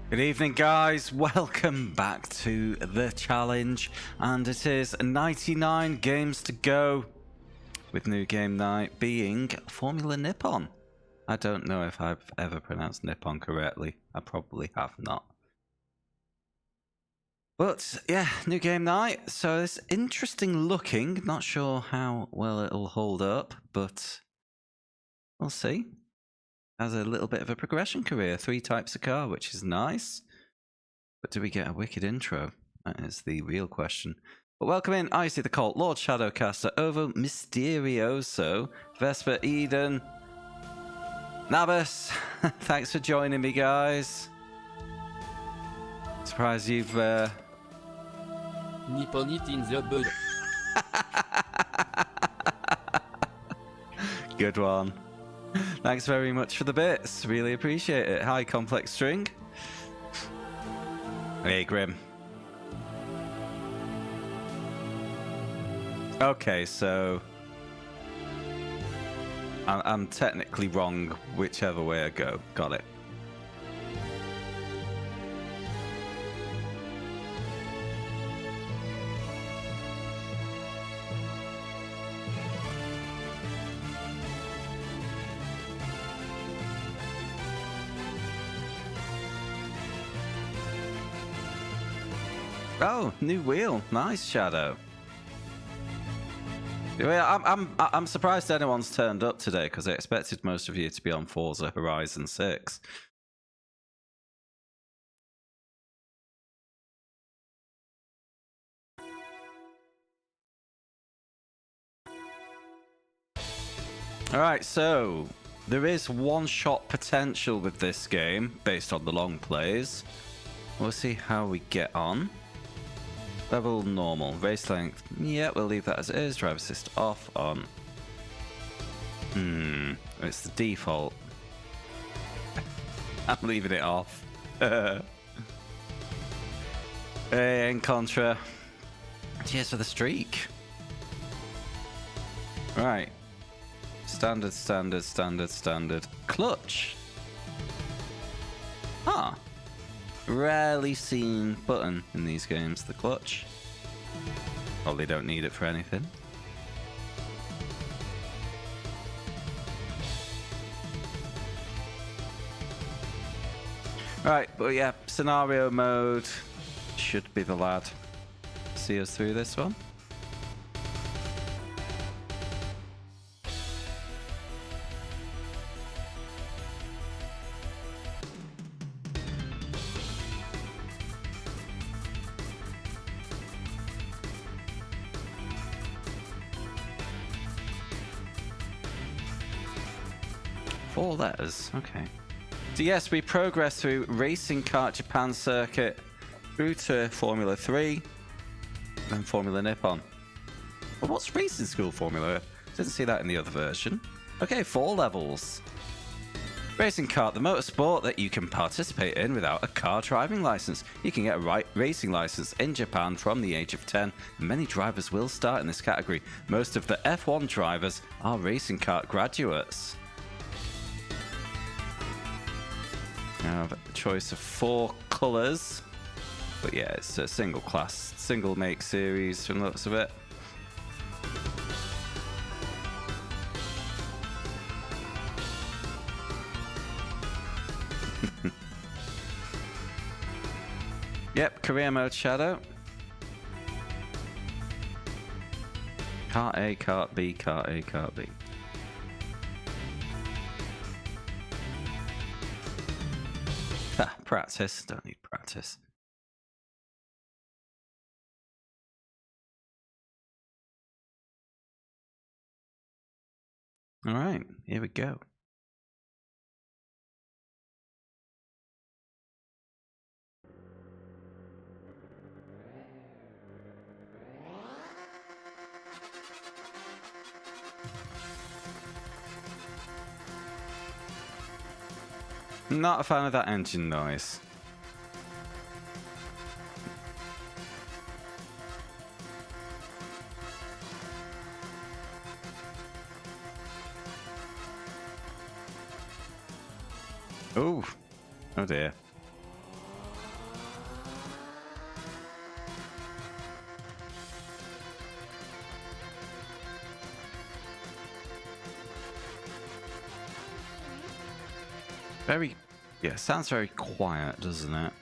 Good evening, guys. Welcome back to the challenge, and it is 99 games to go, with new game night being Formula Nippon. I don't know if I've ever pronounced Nippon correctly. I probably have not. But yeah, new game night, so it's interesting looking. Not sure how well it'll hold up, but we'll see. Has a little bit of a progression career, 3 types of car, which is nice. But do we get a wicked intro? That is the real question. But welcome in, Icy the Colt, Lord Shadowcaster, Ovo Mysterioso, Vesper Eden, Nabas. Thanks for joining me, guys. Surprised you've Nippon it in the bud. Good one. Thanks very much for the bits. Really appreciate it. Hi, Complex String. Hey, Grim. Okay, so I'm technically wrong whichever way I go. Got it. Oh, new wheel. Nice, Shadow. Yeah, I'm surprised anyone's turned up today because I expected most of you to be on Forza Horizon 6. Alright, so there is one-shot potential with this game based on the long plays. We'll see how we get on. Level normal, race length. Yeah, we'll leave that as it is. Drive assist off, on. It's the default. I'm leaving it off. Hey, in Contra. Cheers for the streak. Right. Standard, standard, standard, standard. Clutch. Huh. Rarely seen button in these games, the clutch. Probably don't need it for anything. Right, but yeah, scenario mode should be the lad. See us through this one. Four letters, okay. So yes, we progress through Racing Kart Japan Circuit through to Formula 3, then Formula Nippon. But what's Racing School Formula? Didn't see that in the other version. Okay, 4 levels. Racing Kart, the motorsport that you can participate in without a car driving license. You can get a racing license in Japan from the age of 10. Many drivers will start in this category. Most of the F1 drivers are Racing Kart graduates. I have a choice of 4 colours, but yeah, it's a single class, single make series from the looks of it. Yep, career mode Shadow. Kart A, Kart B, Kart A, Kart B. Practice. Don't need practice. All right, here we go. Not a fan of that engine noise. Oh, oh dear. Very, yeah, sounds very quiet, doesn't it?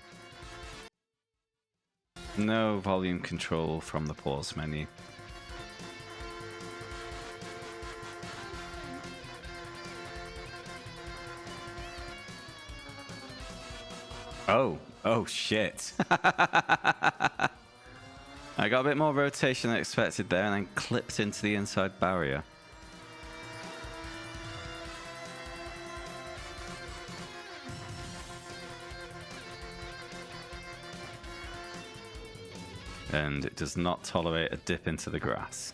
No volume control from the pause menu. Oh shit. I got a bit more rotation than expected there and then clipped into the inside barrier. And it does not tolerate a dip into the grass.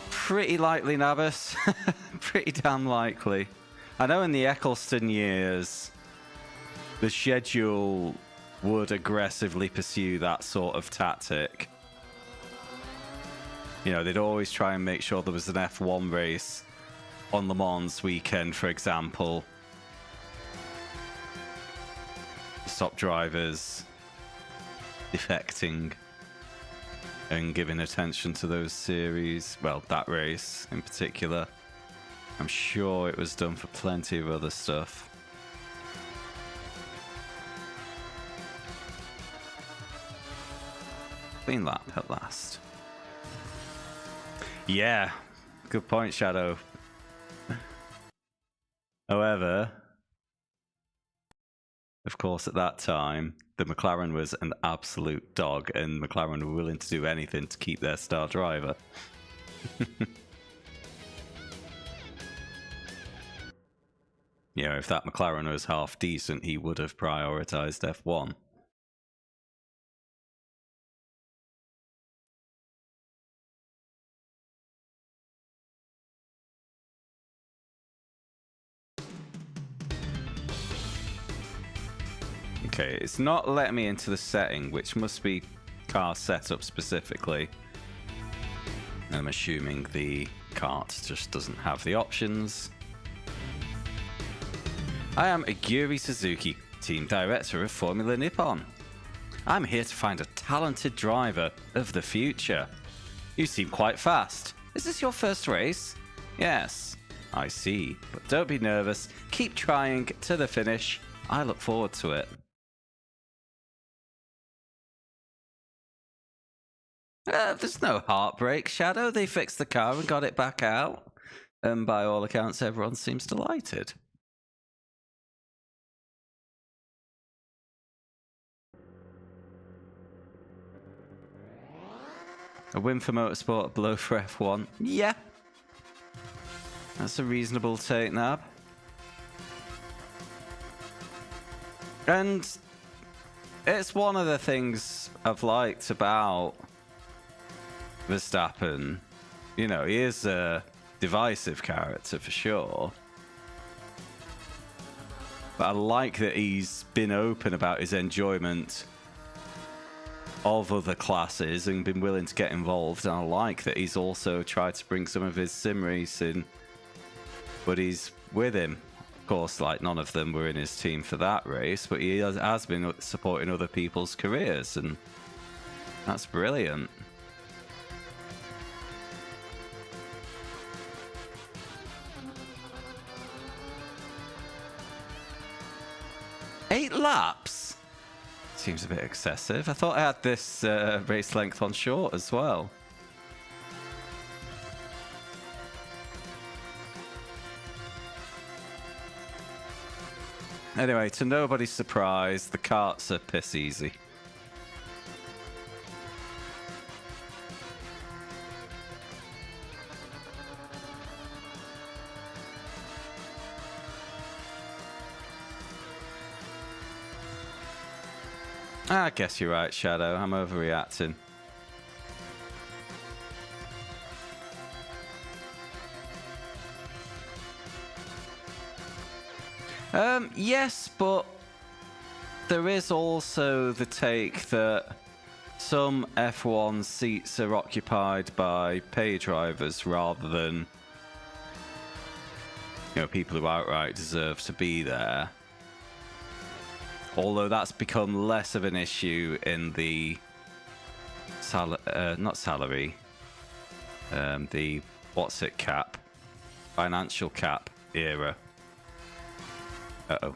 Pretty likely, Nabus. Pretty damn likely. I know in the Eccleston years, the schedule would aggressively pursue that sort of tactic. You know, they'd always try and make sure there was an F1 race on Le Mans weekend, for example. Stop drivers defecting and giving attention to those series. Well, that race in particular. I'm sure it was done for plenty of other stuff. Clean lap at last. Yeah, good point, Shadow. However, of course, at that time, the McLaren was an absolute dog, and McLaren were willing to do anything to keep their star driver. You know, if that McLaren was half decent, he would have prioritized F1. Okay, it's not letting me into the setting, which must be car setup specifically. I'm assuming the kart just doesn't have the options. I am Yuri Suzuki, Team Director of Formula Nippon. I'm here to find a talented driver of the future. You seem quite fast. Is this your first race? Yes, I see. But don't be nervous. Keep trying to the finish. I look forward to it. There's no heartbreak, Shadow. They fixed the car and got it back out. And by all accounts, everyone seems delighted. A win for Motorsport, a blow for F1. Yeah. That's a reasonable take, Nab. And it's one of the things I've liked about Verstappen. You know, he is a divisive character for sure. But I like that he's been open about his enjoyment of other classes and been willing to get involved. And I like that he's also tried to bring some of his sim racing buddies with him. Of course, like, none of them were in his team for that race, but he has been supporting other people's careers, and that's brilliant. Eight laps? Seems a bit excessive. I thought I had this race length on short as well. Anyway, to nobody's surprise, the karts are piss easy. I guess you're right, Shadow. I'm overreacting. Yes, but there is also the take that some F1 seats are occupied by pay drivers rather than, you know, people who outright deserve to be there. Although that's become less of an issue in the not salary, the what's it cap, financial cap era. Uh-oh.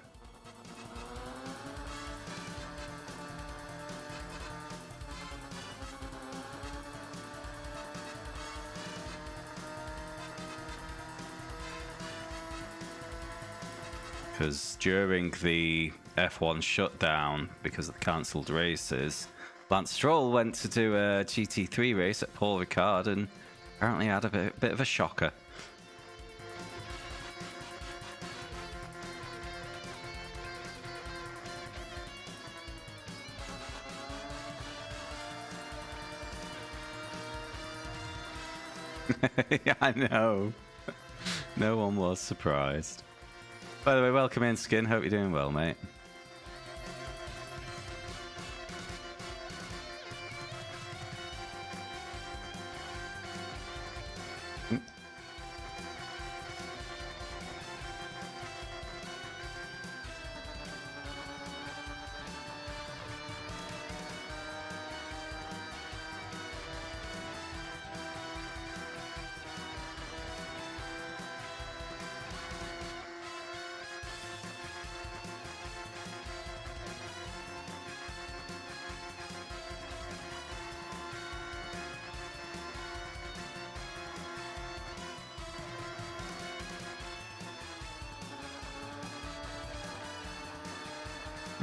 Because during the F1 shutdown, because of the cancelled races, Lance Stroll went to do a GT3 race at Paul Ricard and apparently had a bit of a shocker. Yeah, I know. No one was surprised. By the way, welcome in, Skin. Hope you're doing well, mate.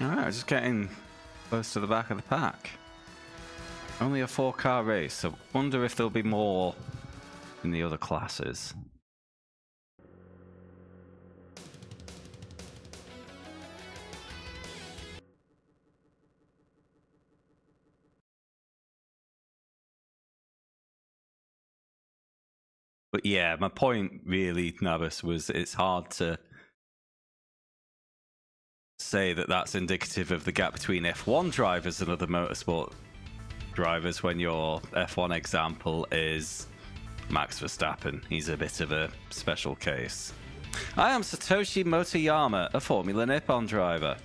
Alright, just getting close to the back of the pack. Only a 4-car race, so wonder if there'll be more in the other classes. But yeah, my point really, Nabis, was it's hard to say that that's indicative of the gap between F1 drivers and other motorsport drivers when your F1 example is Max Verstappen. He's a bit of a special case. I am Satoshi Motoyama, a Formula Nippon driver.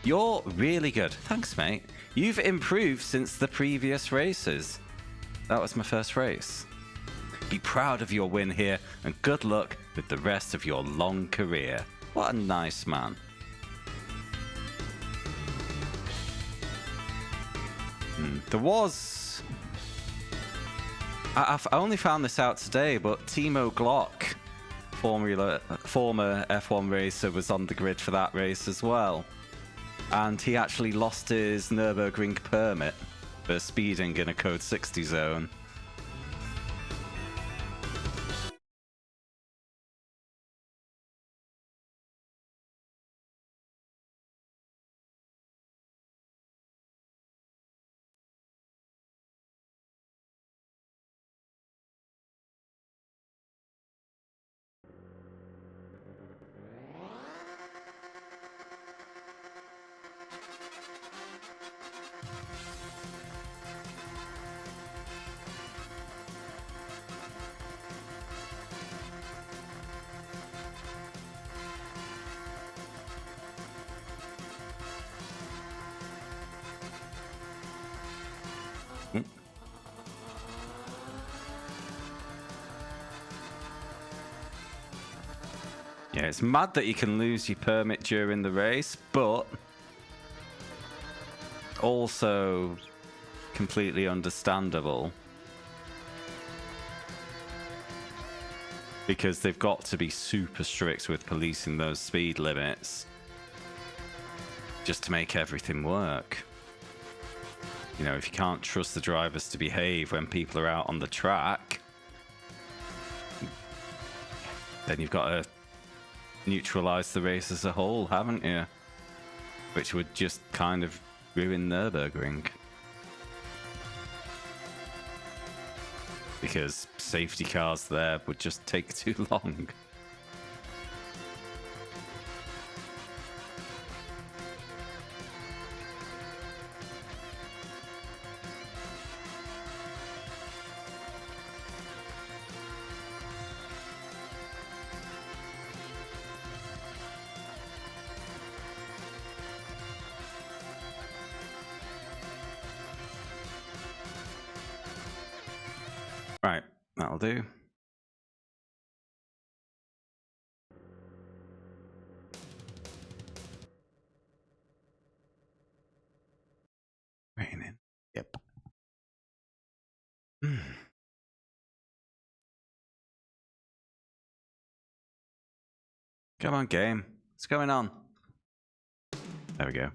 You're really good. Thanks, mate. You've improved since the previous races. That was my first race. Be proud of your win here and good luck with the rest of your long career. What a nice man. There was... I only found this out today, but Timo Glock, former F1 racer, was on the grid for that race as well. And he actually lost his Nürburgring permit for speeding in a Code 60 zone. Yeah, it's mad that you can lose your permit during the race, but also completely understandable because they've got to be super strict with policing those speed limits just to make everything work. You know, if you can't trust the drivers to behave when people are out on the track, then you've got to neutralize the race as a whole, haven't you? Which would just kind of ruin Nürburgring. Because safety cars there would just take too long. Right, that'll do. Come on, game. What's going on? There we go.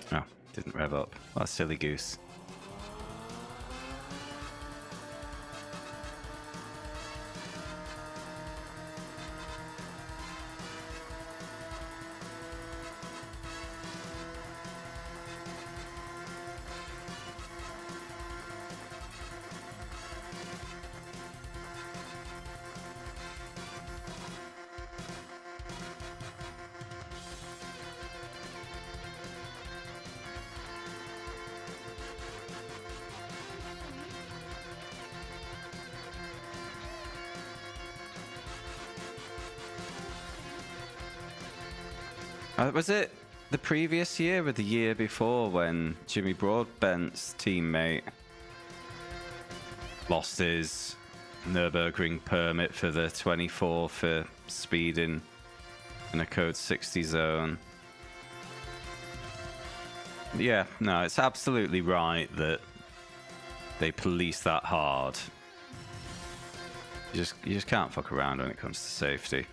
Oh, didn't rev up. That's silly goose. Was it the previous year or the year before when Jimmy Broadbent's teammate lost his Nürburgring permit for the 24 for speeding in a code 60 zone? Yeah, no, it's absolutely right that they police that hard. You just can't fuck around when it comes to safety.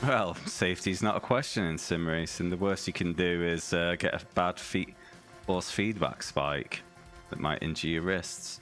Well, safety's not a question in sim racing. The worst you can do is get a bad force feedback spike that might injure your wrists.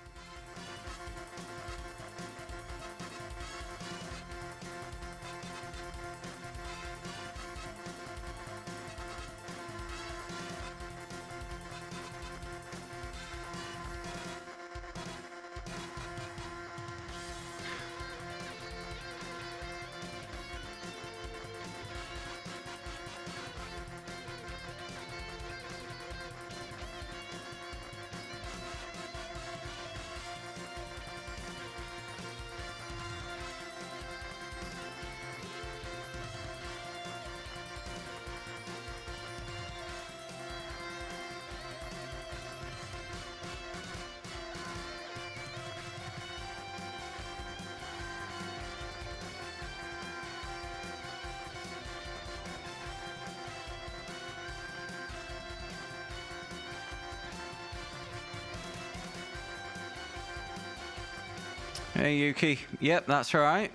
Hey, Yuki. Yep, that's right.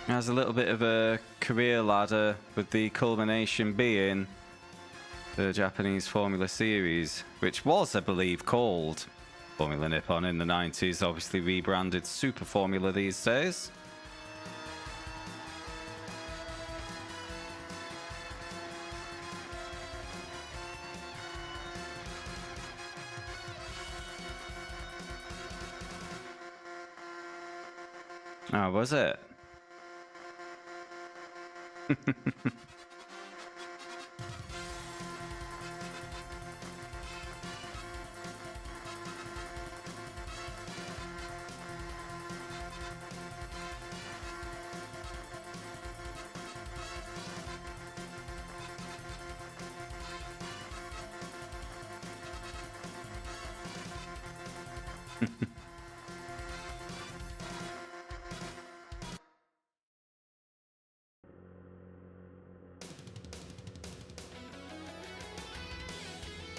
Has a little bit of a career ladder, with the culmination being the Japanese Formula Series, which was, I believe, called Formula Nippon in the 90s, obviously rebranded Super Formula these days. Oh, was it?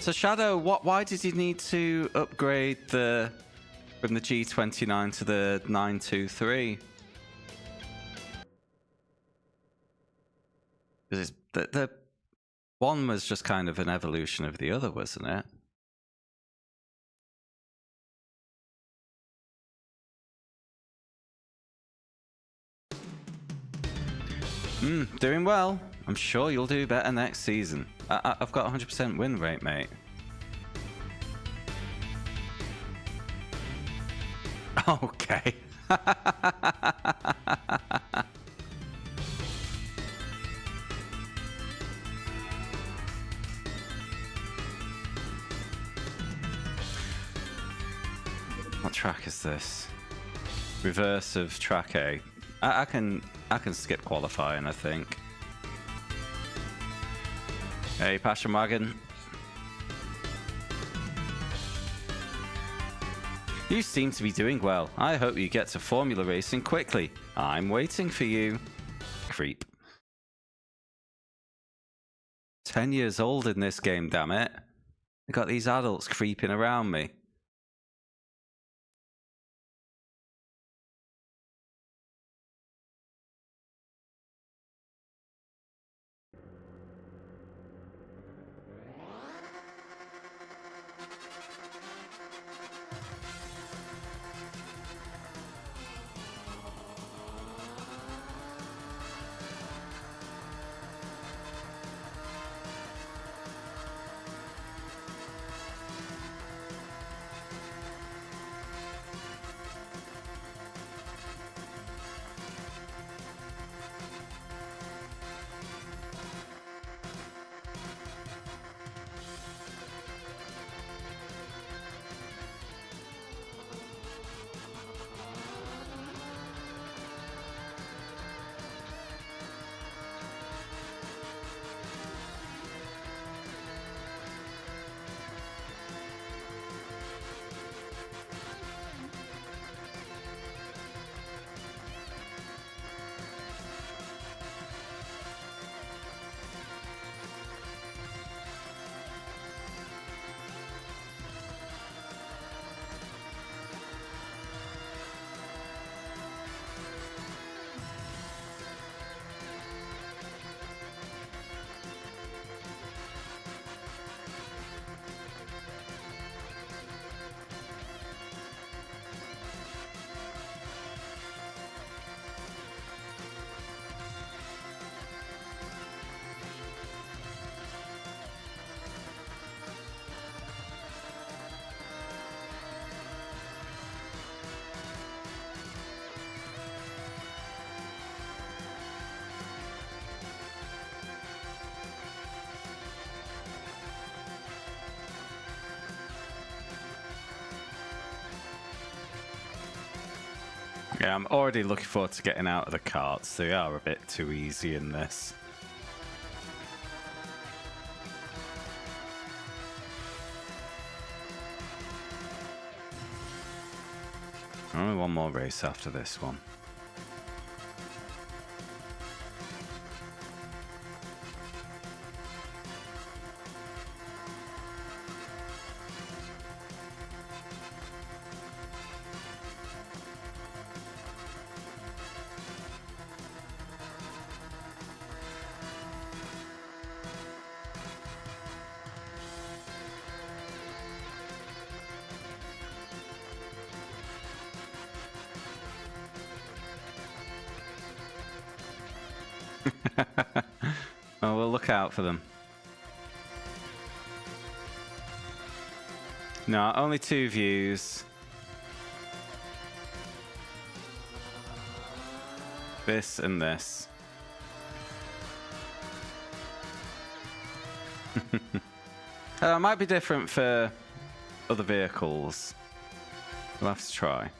So Shadow, why did you need to upgrade from the G29 to the 923? Because the one was just kind of an evolution of the other, wasn't it? Doing well. I'm sure you'll do better next season. I've got 100% win rate, mate. Okay. What track is this? Reverse of track A. I can skip qualifying, I think. Hey, Passion Wagon. You seem to be doing well. I hope you get to Formula Racing quickly. I'm waiting for you. Creep. 10 years old in this game, damn it. I got these adults creeping around me. Yeah, I'm already looking forward to getting out of the carts. They are a bit too easy in this. Only one more race after this one. Oh, we'll look out for them. No, only 2 views. This and this. It might be different for other vehicles. We'll have to try.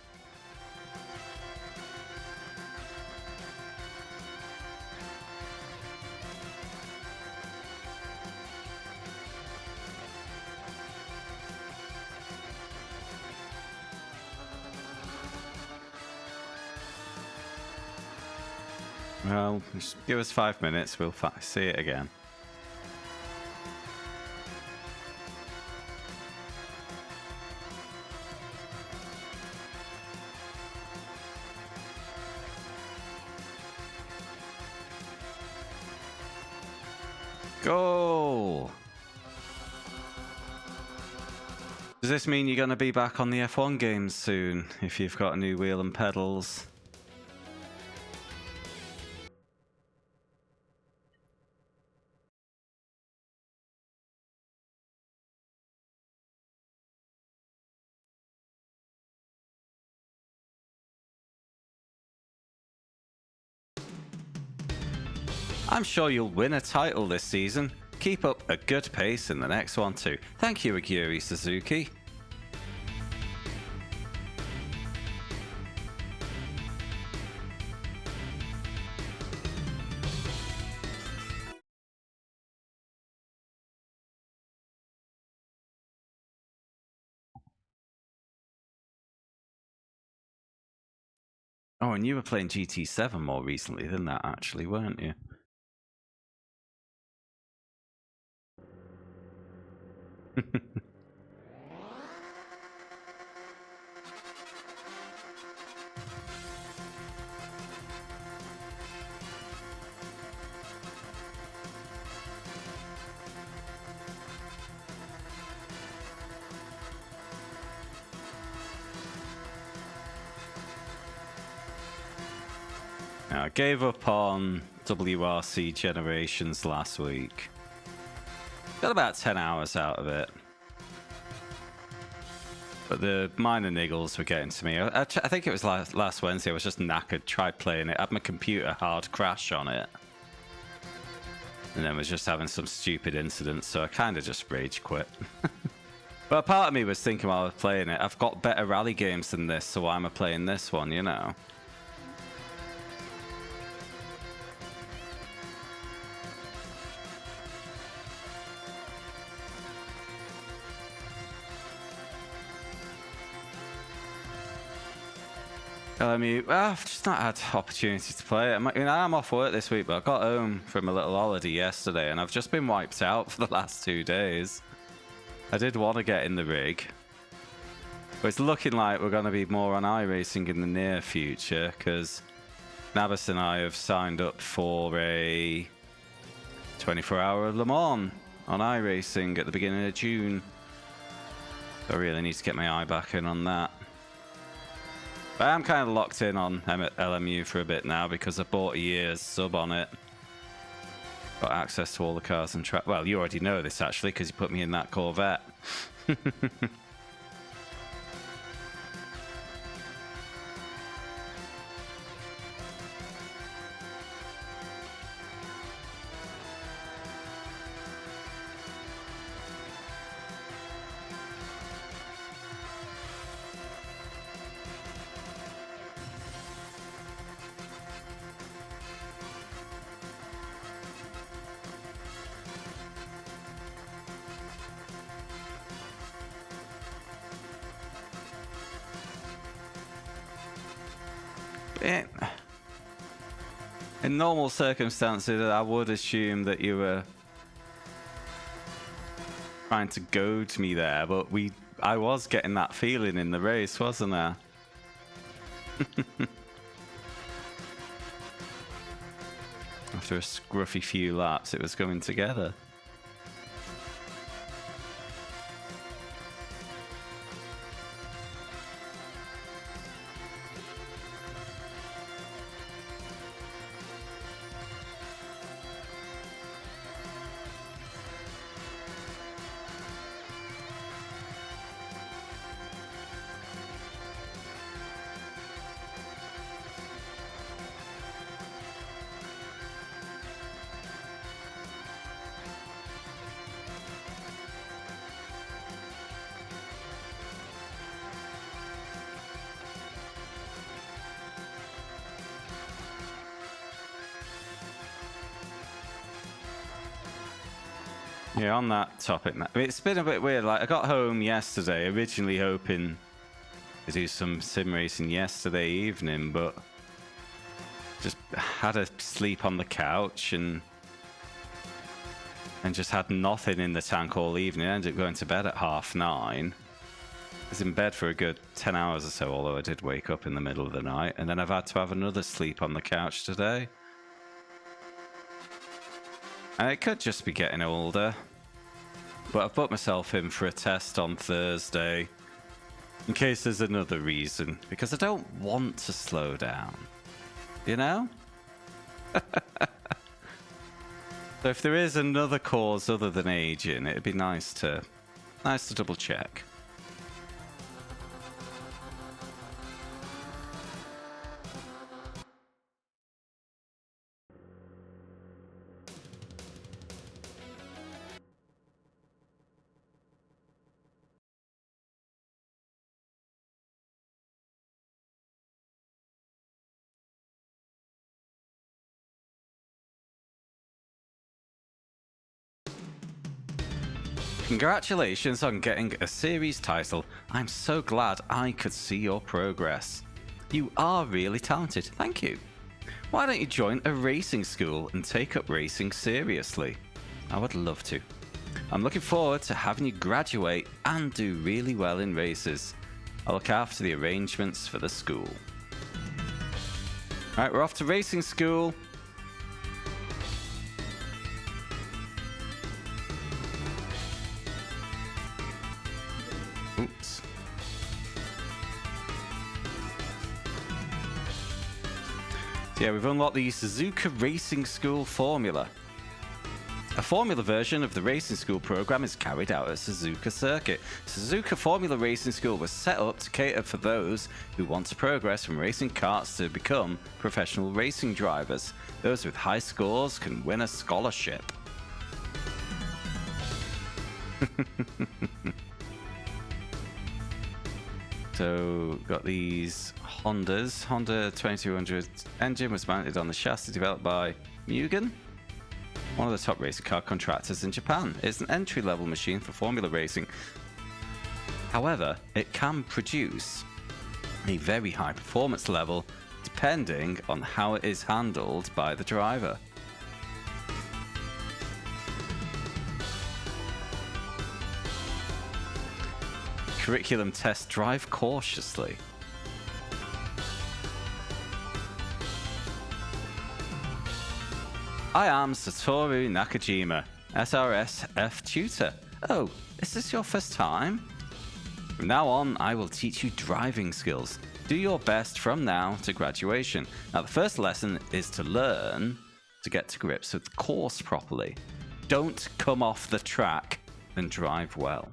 Well, just give us 5 minutes, we'll see it again. go! Does this mean you're going to be back on the F1 games soon, if you've got a new wheel and pedals? I'm sure you'll win a title this season. Keep up a good pace in the next one too. Thank you, Aguri Suzuki. Oh, and you were playing GT7 more recently than that, actually, weren't you? I gave up on WRC Generations last week. Got about 10 hours out of it. But the minor niggles were getting to me. I think it was last Wednesday. I was just knackered, tried playing it. I had my computer hard crash on it. And then was just having some stupid incidents, so I kind of just rage quit. But a part of me was thinking while I was playing it, I've got better rally games than this, so why am I playing this one, you know? I've just not had opportunity to play it. I'm off work this week, but I got home from a little holiday yesterday, and I've just been wiped out for the last 2 days. I did want to get in the rig, but it's looking like we're going to be more on iRacing in the near future, because Nabas and I have signed up for a 24-hour Le Mans on iRacing at the beginning of June. So I really need to get my eye back in on that. But I'm kind of locked in on LMU for a bit now because I bought a year's sub on it. Got access to all the cars and track. Well, you already know this actually because you put me in that Corvette. In normal circumstances, I would assume that you were trying to goad me there, but I was getting that feeling in the race, wasn't I? After a scruffy few laps, it was going together. Yeah, on that topic, it's been a bit weird. Like, I got home yesterday, originally hoping to do some sim racing yesterday evening, but just had a sleep on the couch and just had nothing in the tank all evening. I ended up going to bed at 9:30. I was in bed for a good 10 hours or so, although I did wake up in the middle of the night, and then I've had to have another sleep on the couch today. And it could just be getting older. But I've put myself in for a test on Thursday. In case there's another reason. Because I don't want to slow down. You know? So if there is another cause other than aging, it'd be nice to double check. Congratulations on getting a series title. I'm so glad I could see your progress. You are really talented, thank you. Why don't you join a racing school and take up racing seriously? I would love to. I'm looking forward to having you graduate and do really well in races. I'll look after the arrangements for the school. Alright, we're off to racing school. Oops. So yeah, we've unlocked the Suzuka Racing School formula. A formula version of the Racing School program is carried out at Suzuka Circuit. Suzuka Formula Racing School was set up to cater for those who want to progress from racing karts to become professional racing drivers. Those with high scores can win a scholarship. So, got these Hondas. Honda 2200 engine was mounted on the chassis developed by Mugen, one of the top racing car contractors in Japan. It's an entry-level machine for formula racing. However, it can produce a very high performance level depending on how it is handled by the driver. Curriculum test: drive cautiously. I am Satoru Nakajima, SRSF tutor. Oh, is this your first time? From now on, I will teach you driving skills. Do your best from now to graduation. Now, the first lesson is to learn to get to grips with the course properly. Don't come off the track and drive well.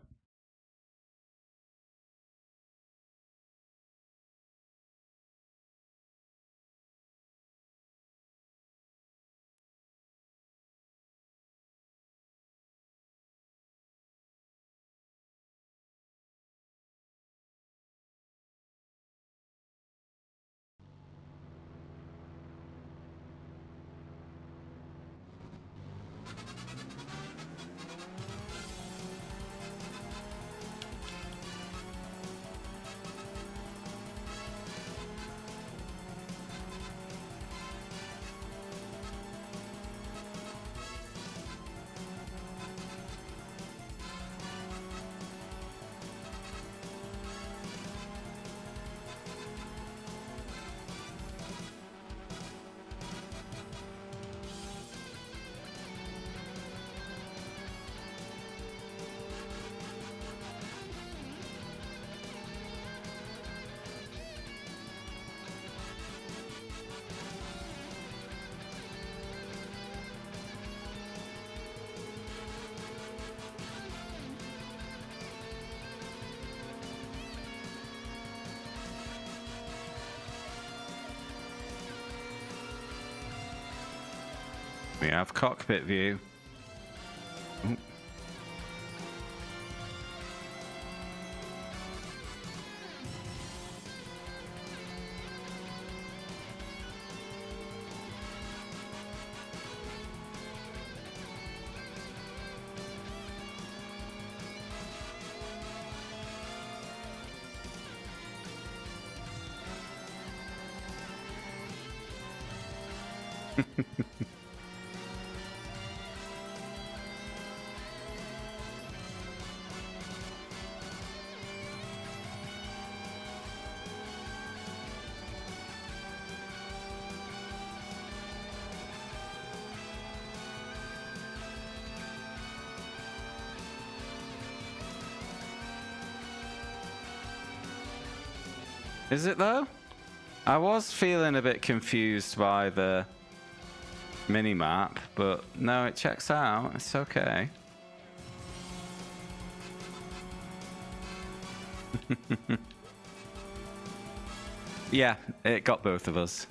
We have cockpit view. Ooh. Is it though? I was feeling a bit confused by the mini-map, but no, it checks out. It's okay. Yeah, it got both of us.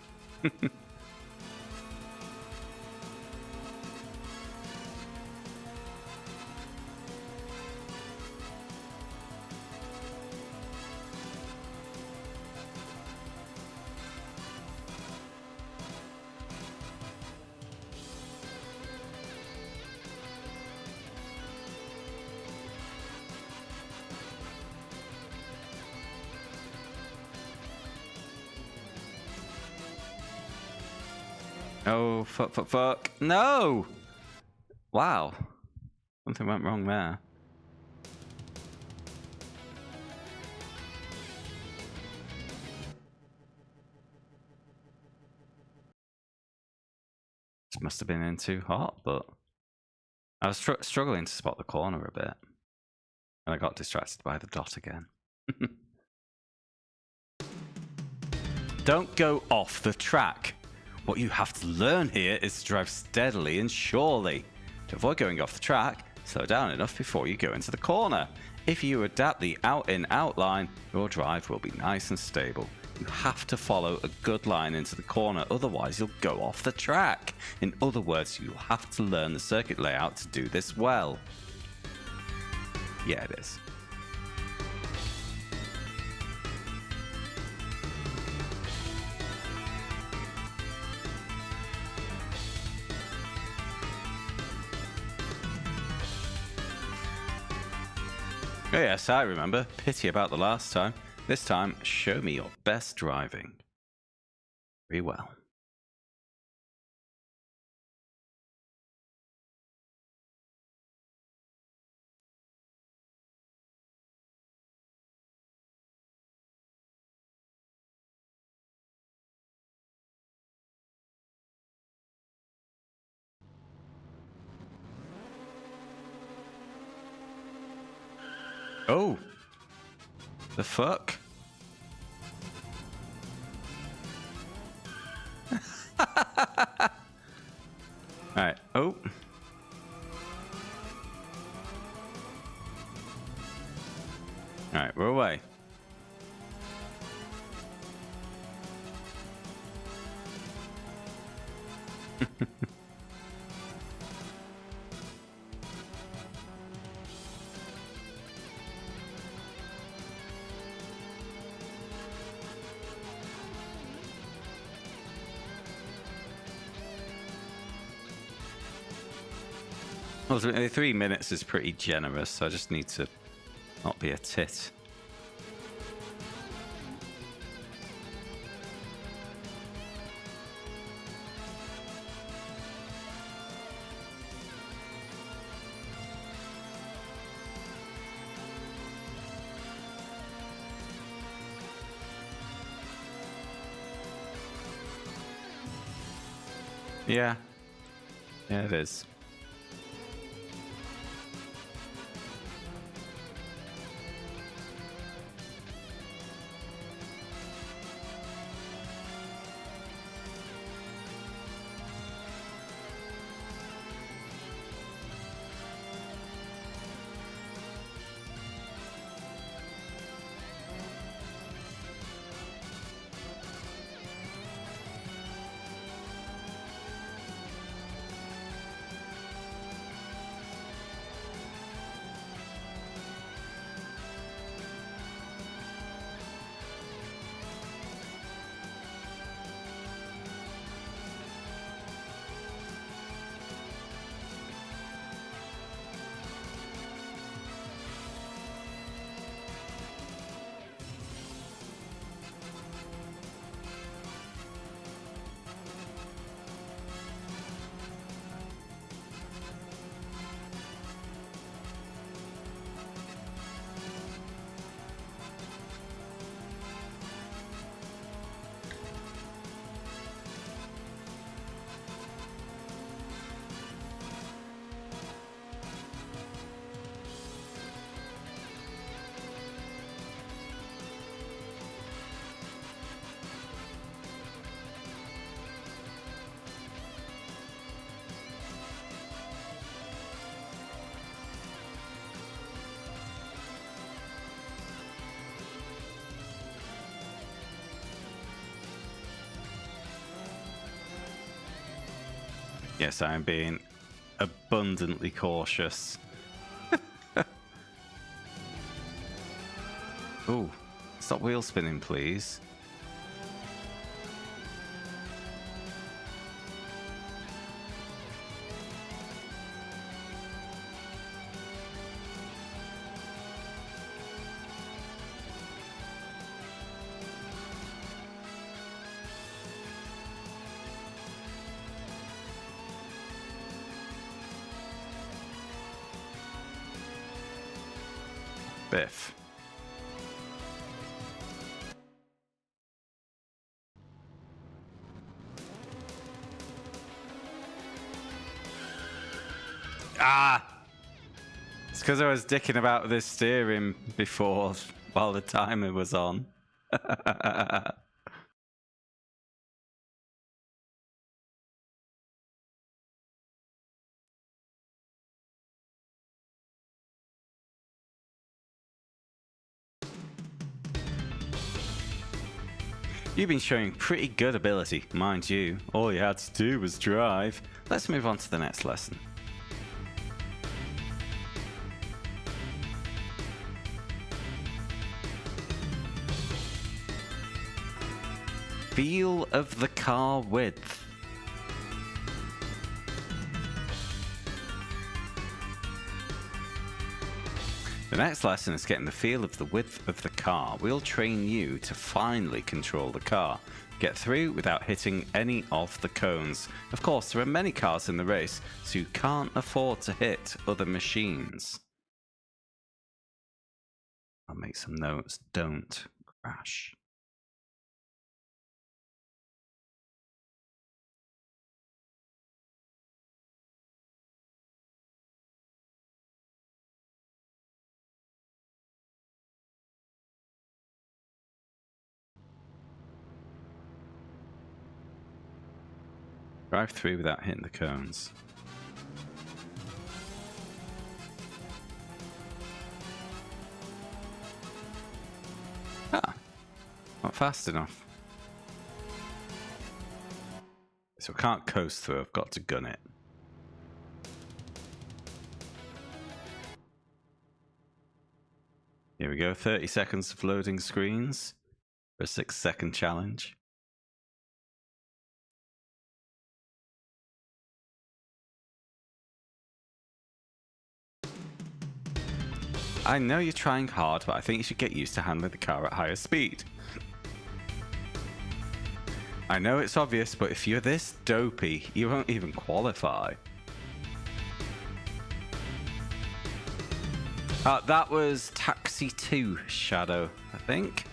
Oh, fuck. No! Wow. Something went wrong there. This must have been in too hot, but I was struggling to spot the corner a bit. And I got distracted by the dot again. Don't go off the track. What you have to learn here is to drive steadily and surely. To avoid going off the track, slow down enough before you go into the corner. If you adapt the out-in-out line, your drive will be nice and stable. You have to follow a good line into the corner, otherwise you'll go off the track. In other words, you'll have to learn the circuit layout to do this well. Yeah, it is. Oh yes, I remember. Pity about the last time. This time, show me your best driving. Very well. Oh! The fuck? Alright, oh. Alright, we're away. Ultimately, 3 minutes is pretty generous, so I just need to not be a tit. Yeah. Yeah, it is. Yes, I am being abundantly cautious. Ooh, stop wheel spinning, please. Biff. Ah! It's because I was dicking about this steering before while the timer was on. You've been showing pretty good ability, mind you. All you had to do was drive. Let's move on to the next lesson. Feel of the car width. The next lesson is getting the feel of the width of the car. We'll train you to finally control the car. Get through without hitting any of the cones. Of course, there are many cars in the race, so you can't afford to hit other machines. I'll make some notes. Don't crash. Drive through without hitting the cones. Ah, not fast enough. So I can't coast through, I've got to gun it. Here we go, 30 seconds of loading screens for a 6-second challenge. I know you're trying hard, but I think you should get used to handling the car at higher speed. I know it's obvious, but if you're this dopey, you won't even qualify. That was Taxi 2 Shadow, I think.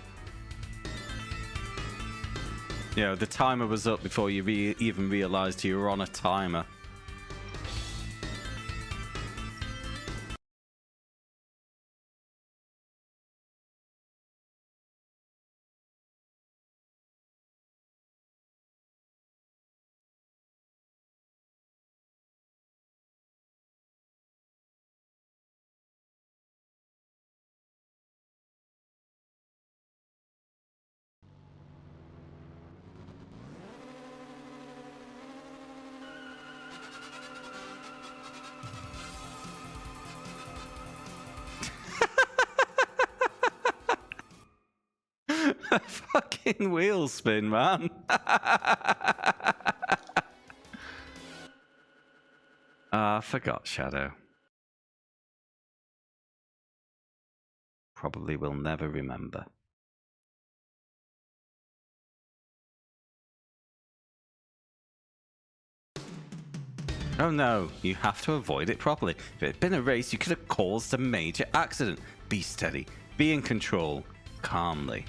You know, the timer was up before you even realized you were on a timer. Fucking wheel spin, man. I forgot Shadow. Probably will never remember. Oh no, you have to avoid it properly. If it had been a race, you could have caused a major accident. Be steady. Be in control. Calmly.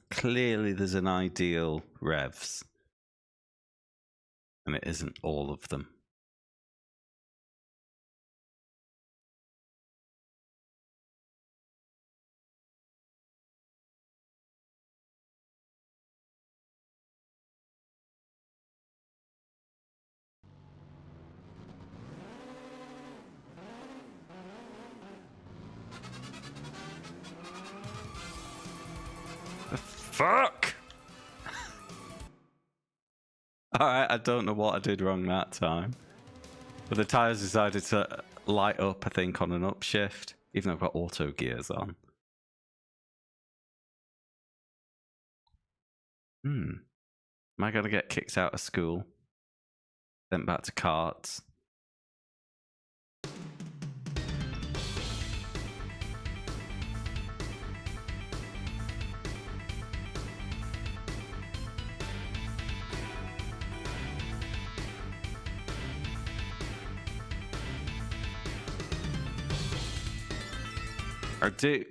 Clearly there's an ideal revs. And it isn't all of them. Fuck! Alright, I don't know what I did wrong that time. But the tyres decided to light up, I think, on an upshift, even though I've got auto gears on. Am I going to get kicked out of school? Sent back to carts?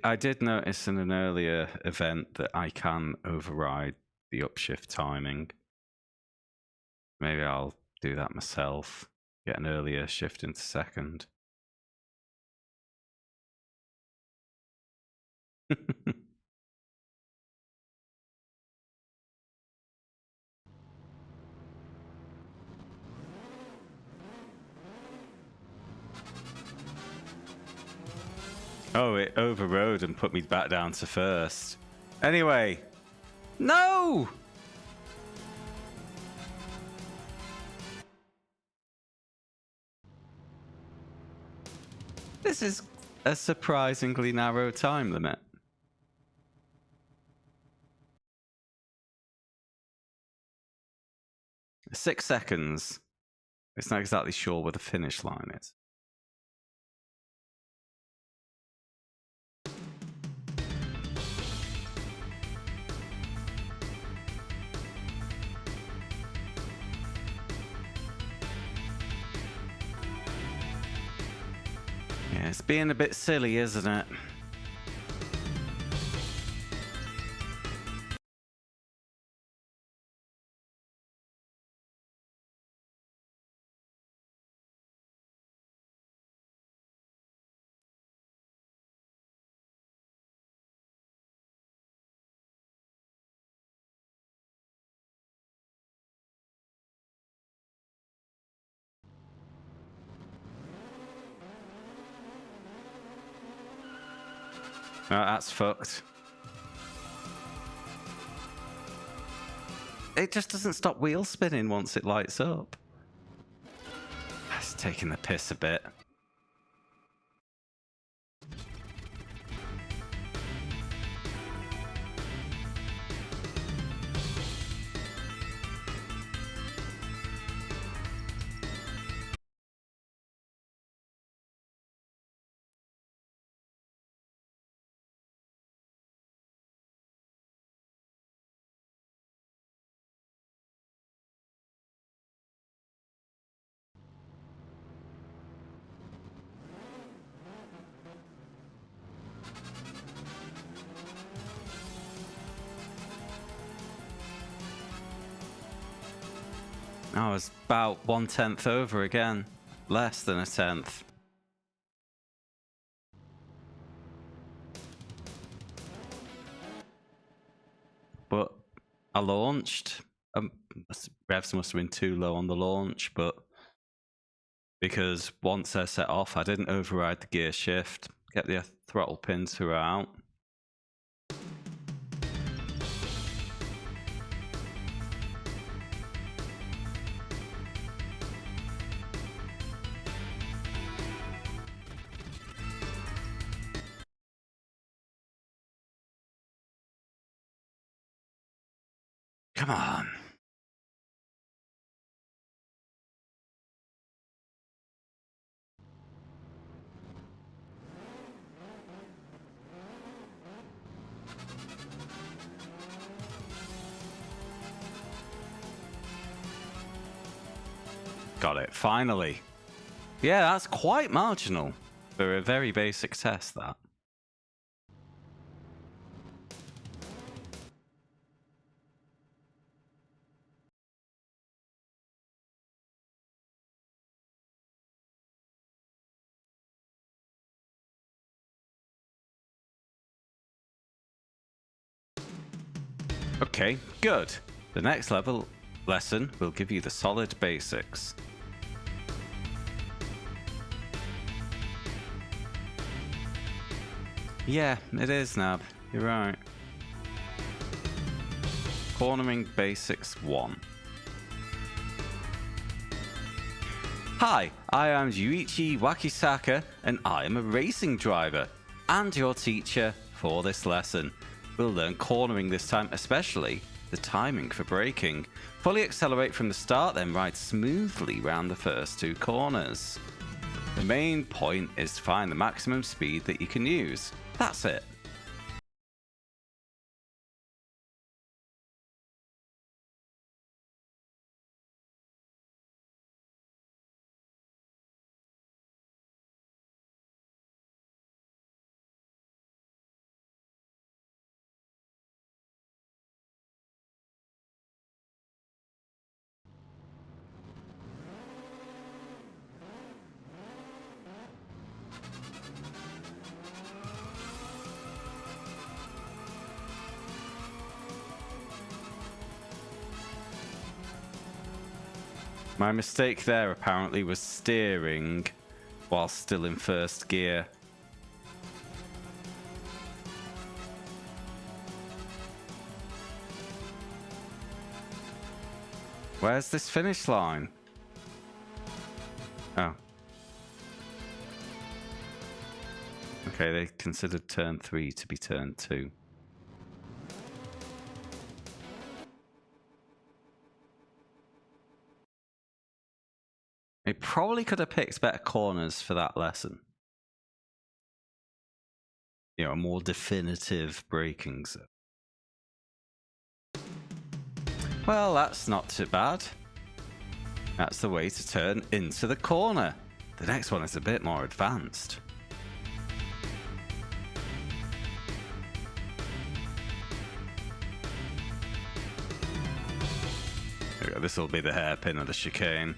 I did notice in an earlier event that I can override the upshift timing. Maybe I'll do that myself. Get an earlier shift into second. Oh, it overrode and put me back down to first. Anyway, no! This is a surprisingly narrow time limit. $6 seconds. It's not exactly sure where the finish line is. Yeah, it's being a bit silly, isn't it? Oh, that's fucked. It just doesn't stop wheel spinning once it lights up. It's taking the piss a bit. I was about 1/10 over again. Less than a 1/10. But I launched. Revs must have been too low on the launch, but because once they're set off, I didn't override the gear shift, get the throttle pins throughout. Come on. Got it, finally. Yeah, that's quite marginal for a very basic test, that. Okay, good. The next lesson will give you the solid basics. Yeah, it is, Nab. You're right. Cornering Basics 1. Hi, I am Yuichi Wakisaka, and I am a racing driver and your teacher for this lesson. We'll learn cornering this time, especially the timing for braking. Fully accelerate from the start, then ride smoothly round the first two corners. The main point is to find the maximum speed that you can use. That's it. My mistake there apparently was steering while still in first gear. Where's this finish line? Oh. Okay, they considered turn 3 to be turn 2. They probably could have picked better corners for that lesson. You know, a more definitive braking zone. Well, that's not too bad. That's the way to turn into the corner. The next one is a bit more advanced. There we go. This will be the hairpin of the chicane.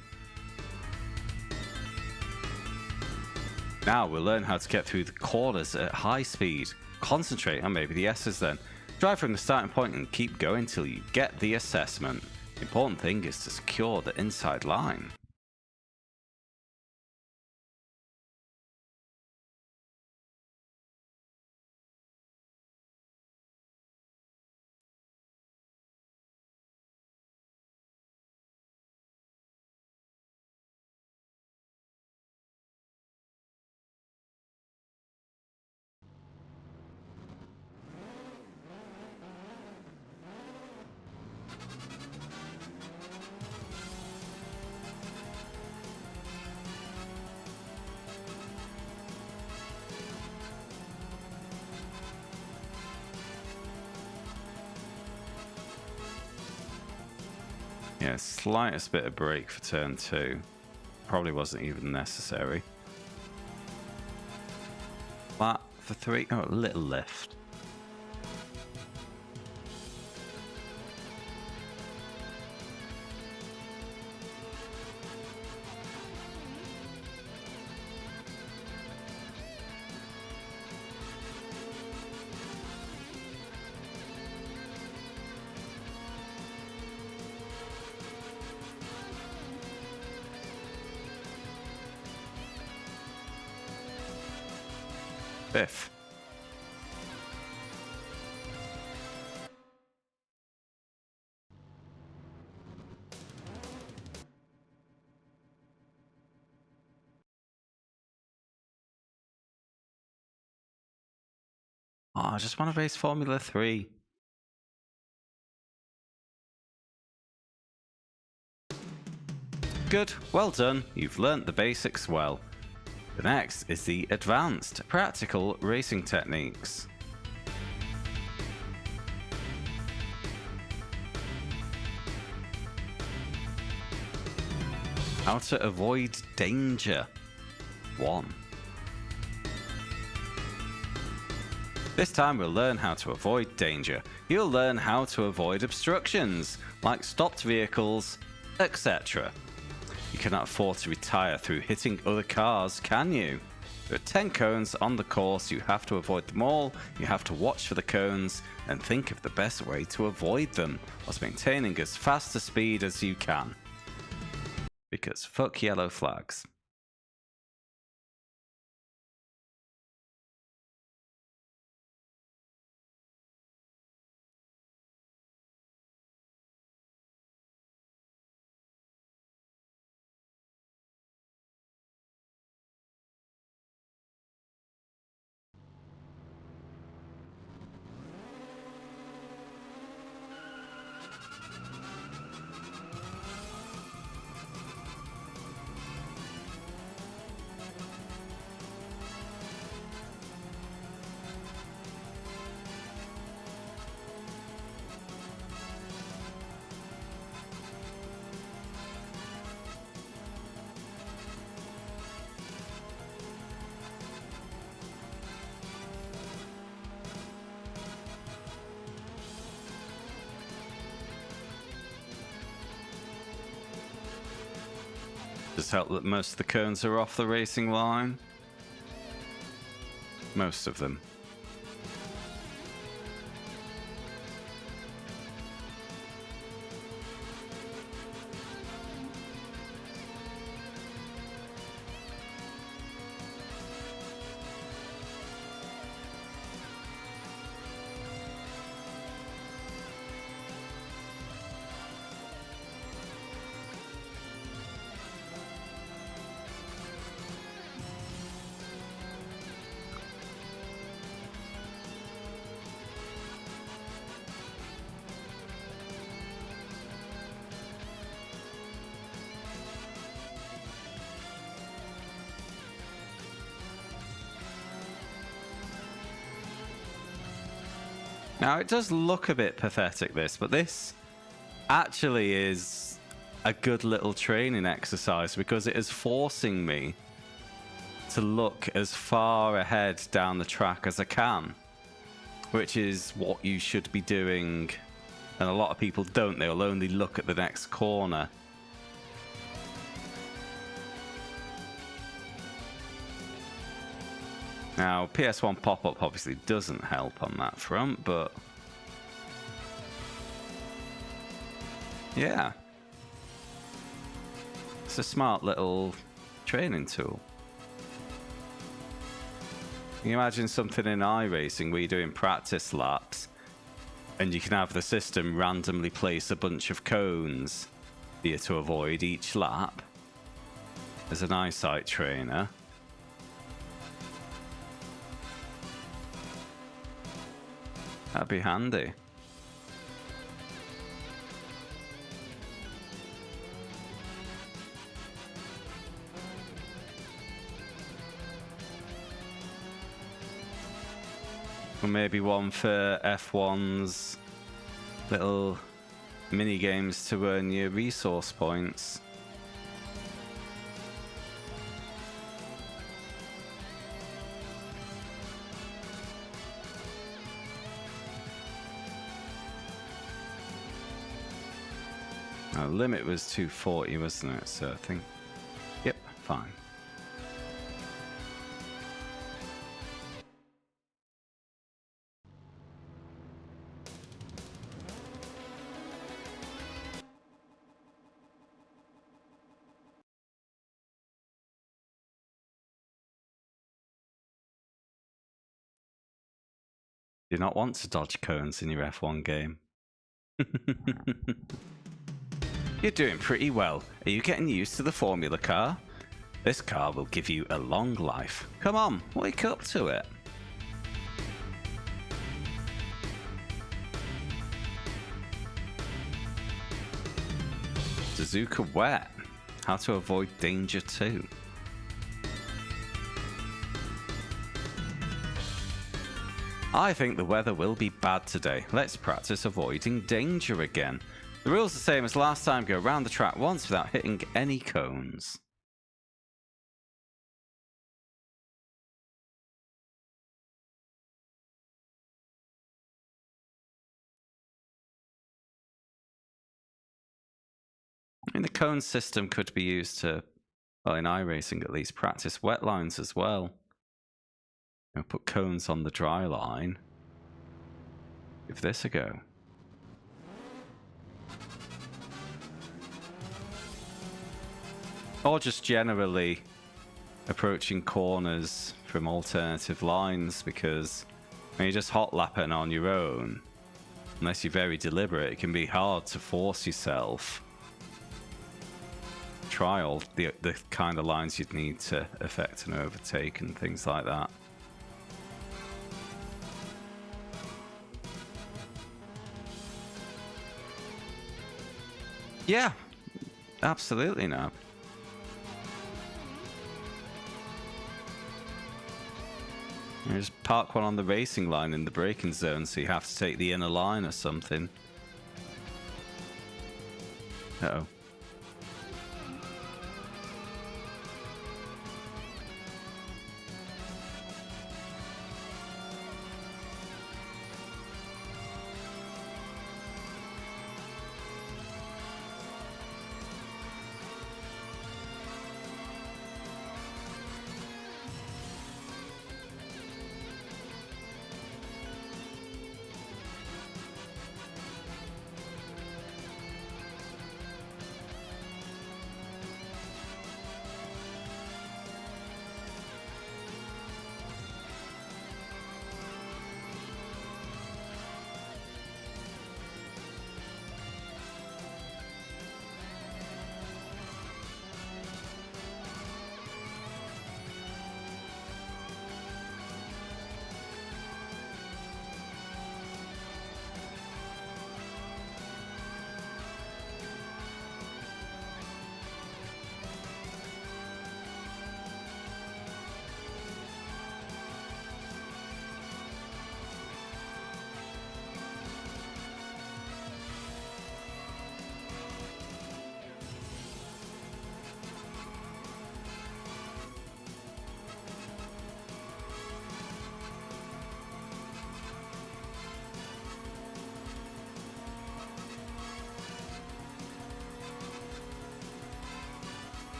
Now we'll learn how to get through the corners at high speed. Concentrate on maybe the S's then. Drive from the starting point and keep going till you get the assessment. The important thing is to secure the inside line. Yeah, slightest bit of brake for turn 2. Probably wasn't even necessary. Flat for 3. Oh, a little lift. Biff. Oh, I just want to race Formula 3. Good, well done. You've learnt the basics well. The next is the advanced, practical racing techniques. How to avoid danger. 1. This time we'll learn how to avoid danger. You'll learn how to avoid obstructions, like stopped vehicles, etc. You cannot afford to retire through hitting other cars, can you? There are 10 cones on the course, you have to avoid them all, you have to watch for the cones, and think of the best way to avoid them, whilst maintaining as fast a speed as you can. Because fuck yellow flags. Just help that most of the cones are off the racing line. Most of them. Now, it does look a bit pathetic, this, but this actually is a good little training exercise because it is forcing me to look as far ahead down the track as I can, which is what you should be doing. And a lot of people don't. They'll only look at the next corner. Now, PS1 pop-up obviously doesn't help on that front, but yeah, it's a smart little training tool. Can you imagine something in iRacing where you're doing practice laps and you can have the system randomly place a bunch of cones for you to avoid each lap as an eyesight trainer? That'd be handy. Or maybe one for F1's little mini games to earn your resource points. The limit was 240, wasn't it? So I think, yep, fine. Do not want to dodge cones in your F1 game. You're doing pretty well. Are you getting used to the formula car? This car will give you a long life. Come on, wake up to it. Suzuka wet. How to avoid danger too. I think the weather will be bad today. Let's practice avoiding danger again. The rule's the same as last time. Go around the track once without hitting any cones. I mean, the cone system could be used to, well, in iRacing at least, practice wet lines as well. You know, put cones on the dry line. Give this a go. Or just generally approaching corners from alternative lines, because when you're just hot lapping on your own, unless you're very deliberate, it can be hard to force yourself. Try all the kind of lines you'd need to affect an overtake and things like that. Yeah, absolutely no. You just park one on the racing line in the braking zone, so you have to take the inner line or something. Uh-oh.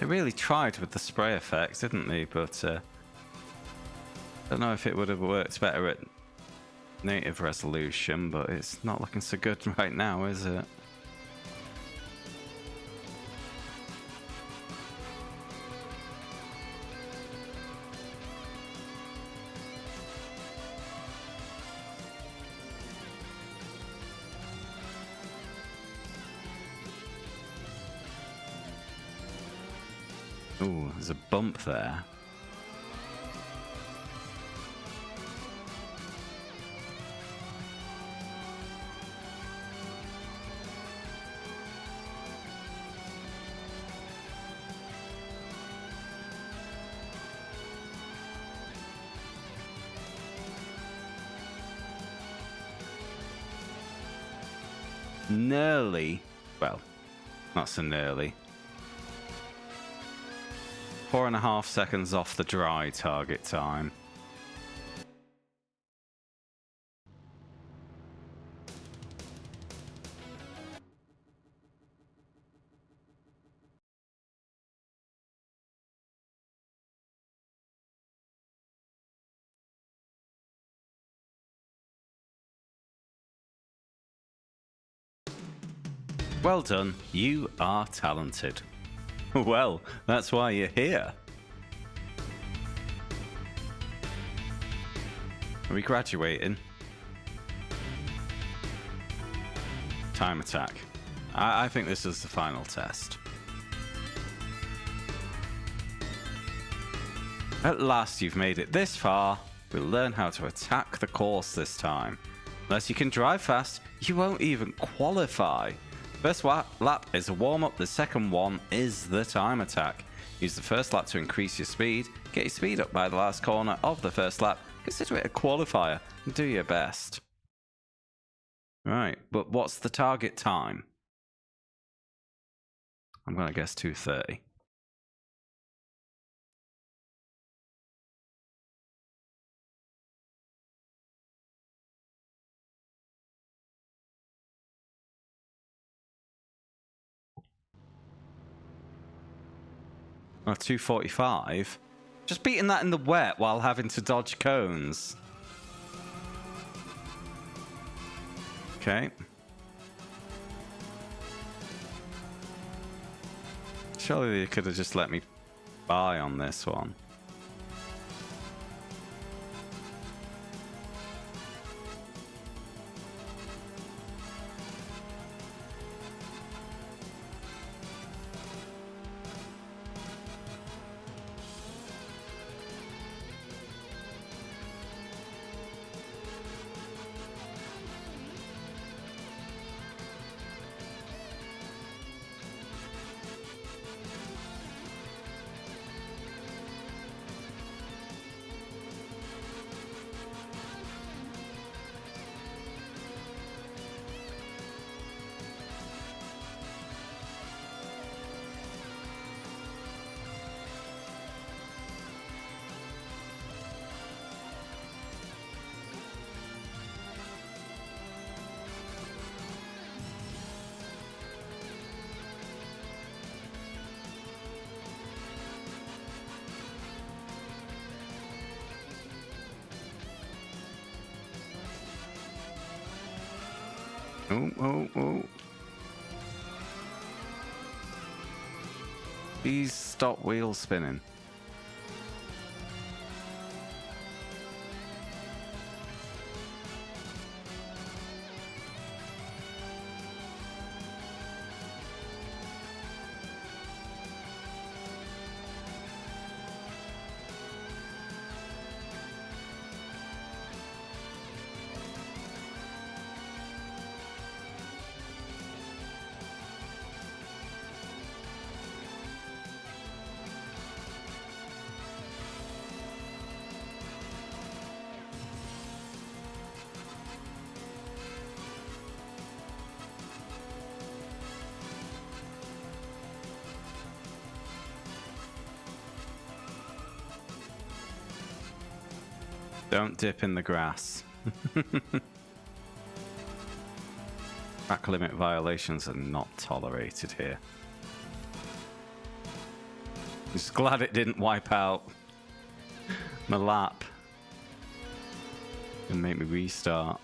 They really tried with the spray effect, didn't they? But I don't know if it would have worked better at native resolution, but it's not looking so good right now, is it? Ooh, there's a bump there. Nearly. Well, not so nearly. 4.5 seconds off the dry target time. Well done, you are talented. Well, that's why you're here. Are we graduating? Time attack. I think this is the final test. At last you've made it this far. We'll learn how to attack the course this time. Unless you can drive fast, you won't even qualify. First lap is a warm-up, the second one is the time attack. Use the first lap to increase your speed, get your speed up by the last corner of the first lap, consider it a qualifier, and do your best. Right, but what's the target time? I'm going to guess 2:30. Oh, 2:45. Just beating that in the wet while having to dodge cones. Okay. Surely you could have just let me by on this one. Oh. Please stop wheel spinning. Don't dip in the grass. Track limit violations are not tolerated here. Just glad it didn't wipe out my lap and make me restart.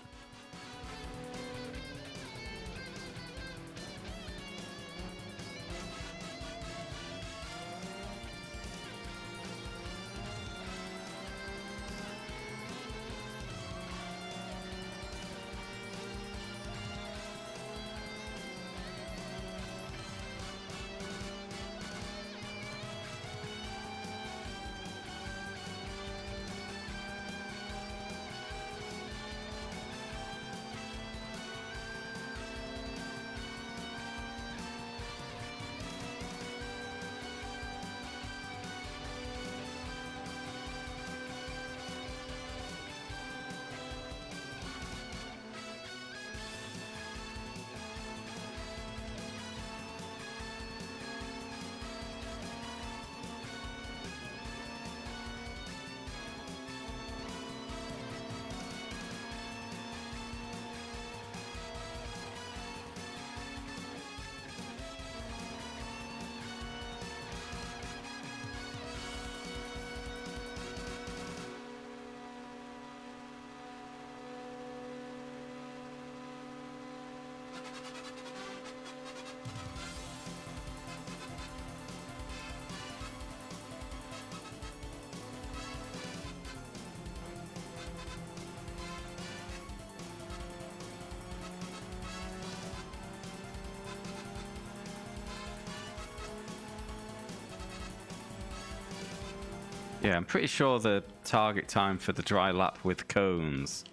Yeah, I'm pretty sure the target time for the dry lap with cones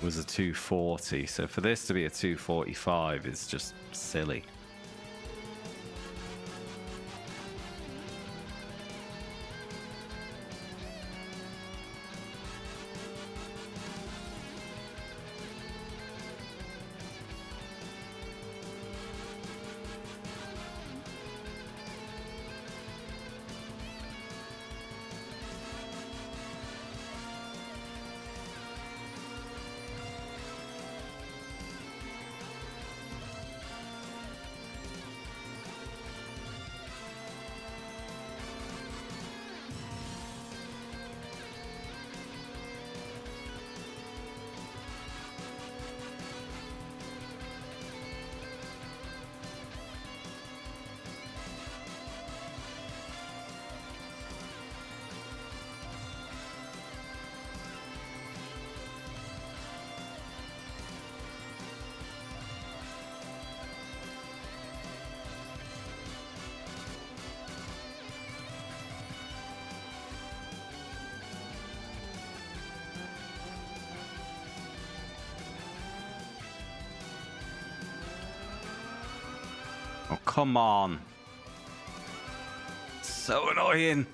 was a 240, so for this to be a 245 is just silly. Oh, come on. So annoying.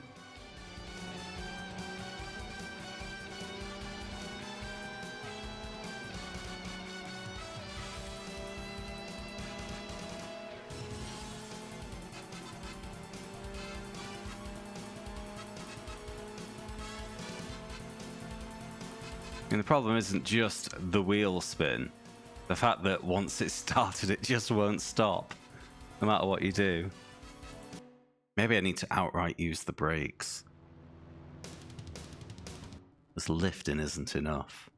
And the problem isn't just the wheel spin. The fact that once it's started, it just won't stop, no matter what you do. Maybe I need to outright use the brakes. This lifting isn't enough.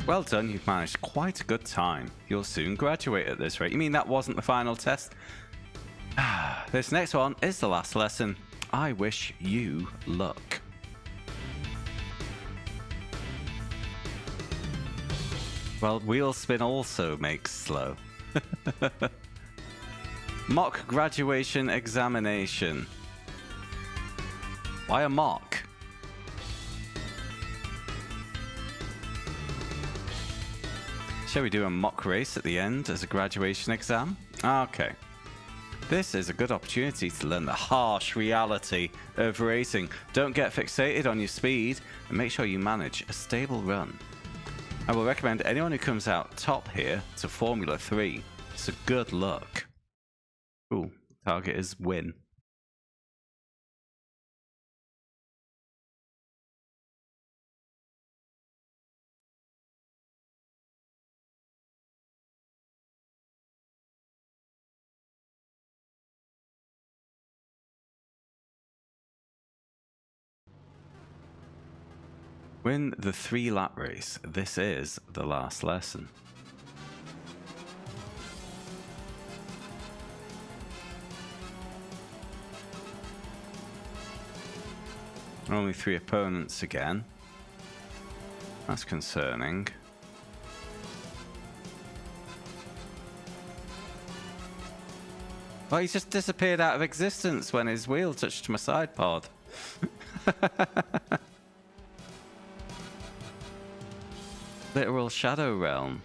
Well done, you've managed quite a good time. You'll soon graduate at this rate. You mean that wasn't the final test? This next one is the last lesson. I wish you luck. Well, wheel spin also makes slow. Mock graduation examination. Why a mock? Shall we do a mock race at the end as a graduation exam? Okay. This is a good opportunity to learn the harsh reality of racing. Don't get fixated on your speed and make sure you manage a stable run. I will recommend anyone who comes out top here to Formula 3. So good luck. Ooh, target is win. Win the 3-lap race. This is the last lesson. Only 3 opponents again. That's concerning. Well, he's just disappeared out of existence when his wheel touched my side pod. Literal Shadow Realm.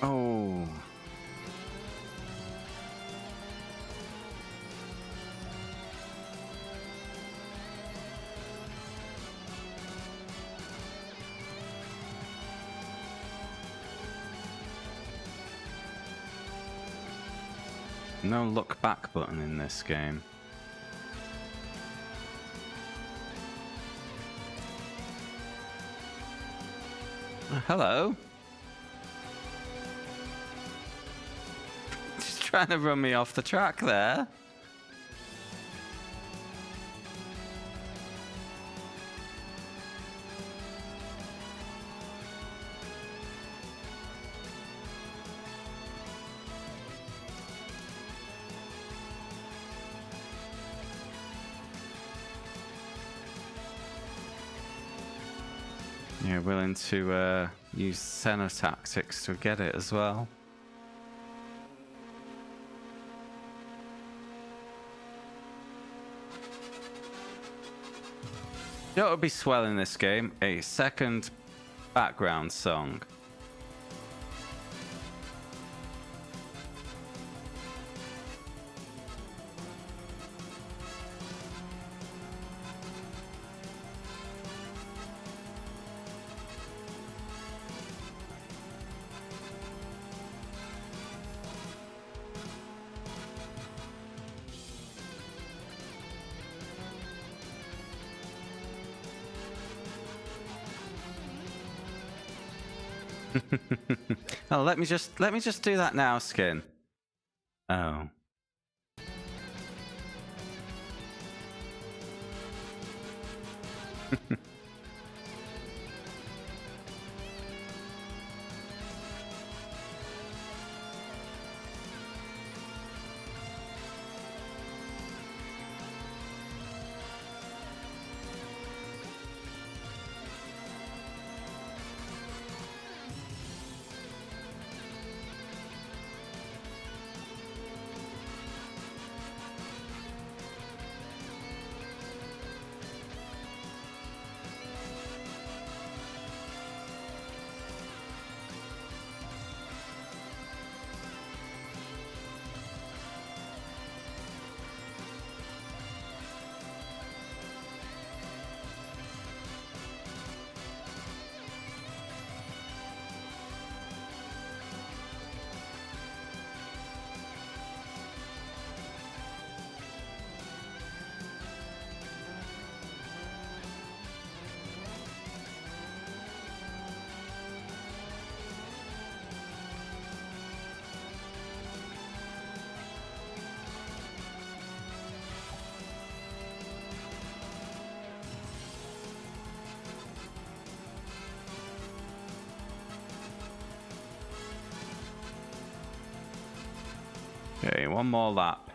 Oh. No look back button in this game. Hello. Just trying to run me off the track there. You're willing to use Senna tactics to get it as well. You know what would be swell in this game? A second background song. Oh, let me just do that now, Skin. Oh. Okay, one more lap.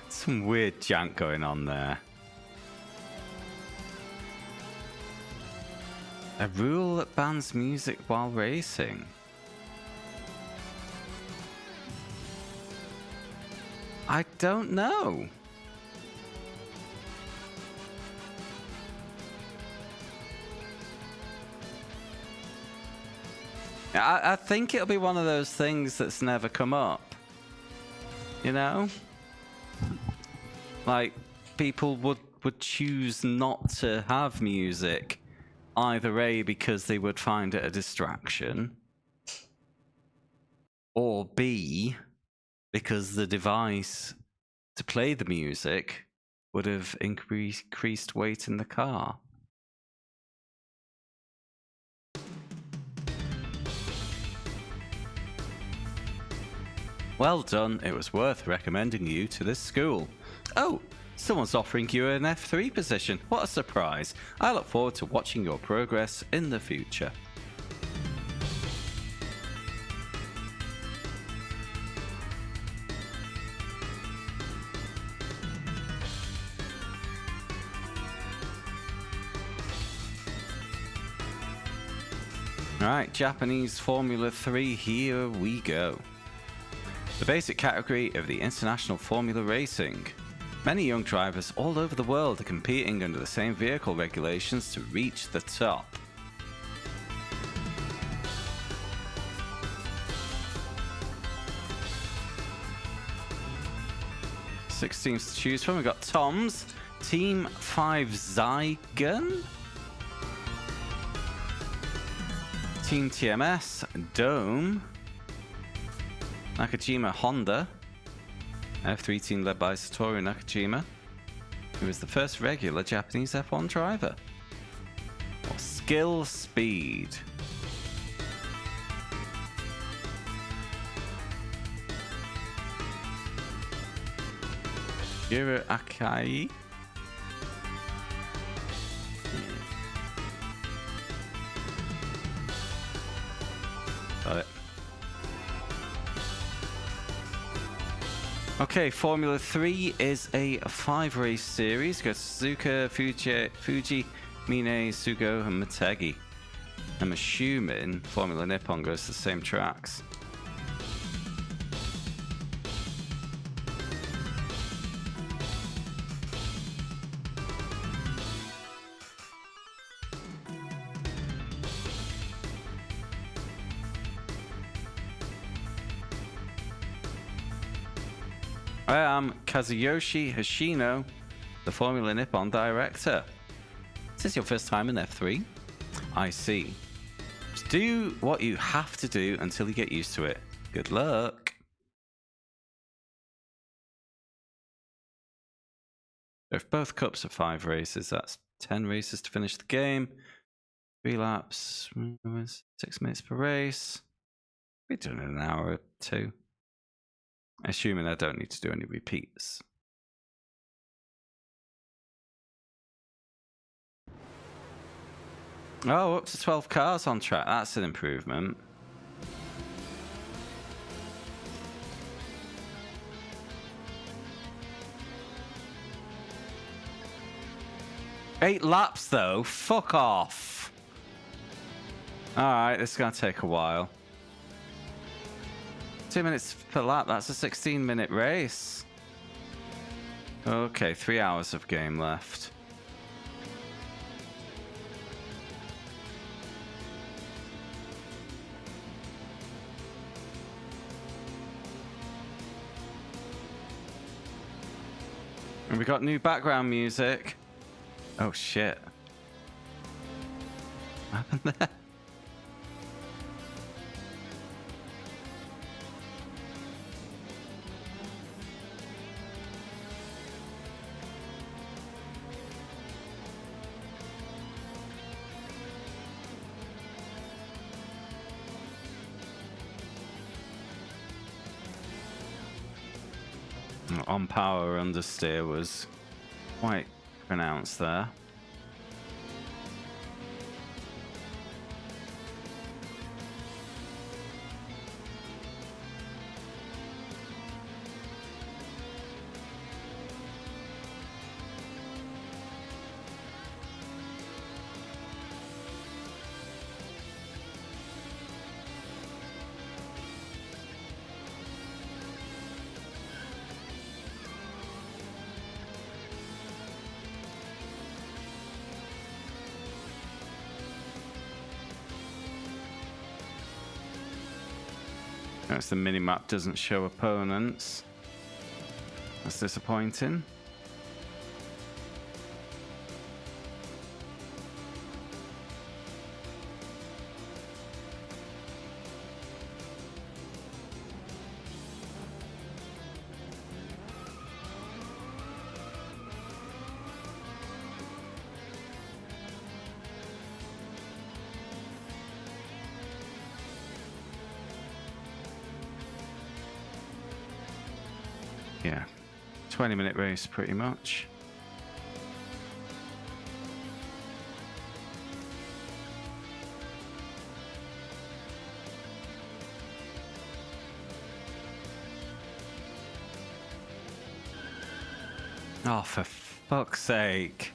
Some weird jank going on there. A rule that bans music while racing. I don't know. I think it'll be one of those things that's never come up. You know? Like, people would choose not to have music, either A, because they would find it a distraction, or B, because the device to play the music would have increased weight in the car. Well done, it was worth recommending you to this school. Oh, someone's offering you an F3 position. What a surprise. I look forward to watching your progress in the future. Alright, Japanese Formula 3, here we go. The basic category of the international Formula Racing. Many young drivers all over the world are competing under the same vehicle regulations to reach the top. Six teams to choose from. We've got Tom's, Team 5 Zygon, Team TMS, Dome, Nakajima Honda, F3 team led by Satoru Nakajima, who is the first regular Japanese F1 driver. Or Skill Speed. Yuru Akai. Got it. Okay, Formula 3 is a 5-race series. Go to Suzuka, Fuji, Mine, Sugo, and Motegi. I'm assuming Formula Nippon goes to the same tracks. I am Kazuyoshi Hoshino, the Formula Nippon director. Is this your first time in F3? I see. Just do what you have to do until you get used to it. Good luck. If both cups are 5 races, that's 10 races to finish the game. 3 laps, 6 minutes per race. We're doing it in an hour or 2. Assuming I don't need to do any repeats. Oh, up to 12 cars on track. That's an improvement. Eight laps though. Fuck off. Alright, this is going to take a while. 2 minutes per lap. That's a 16-minute race. Okay, 3 hours of game left. And we got new background music. Oh shit. What happened there? On power understeer was quite pronounced there. Notice the minimap doesn't show opponents. That's disappointing. Yeah, 20-minute race pretty much. Oh, for fuck's sake.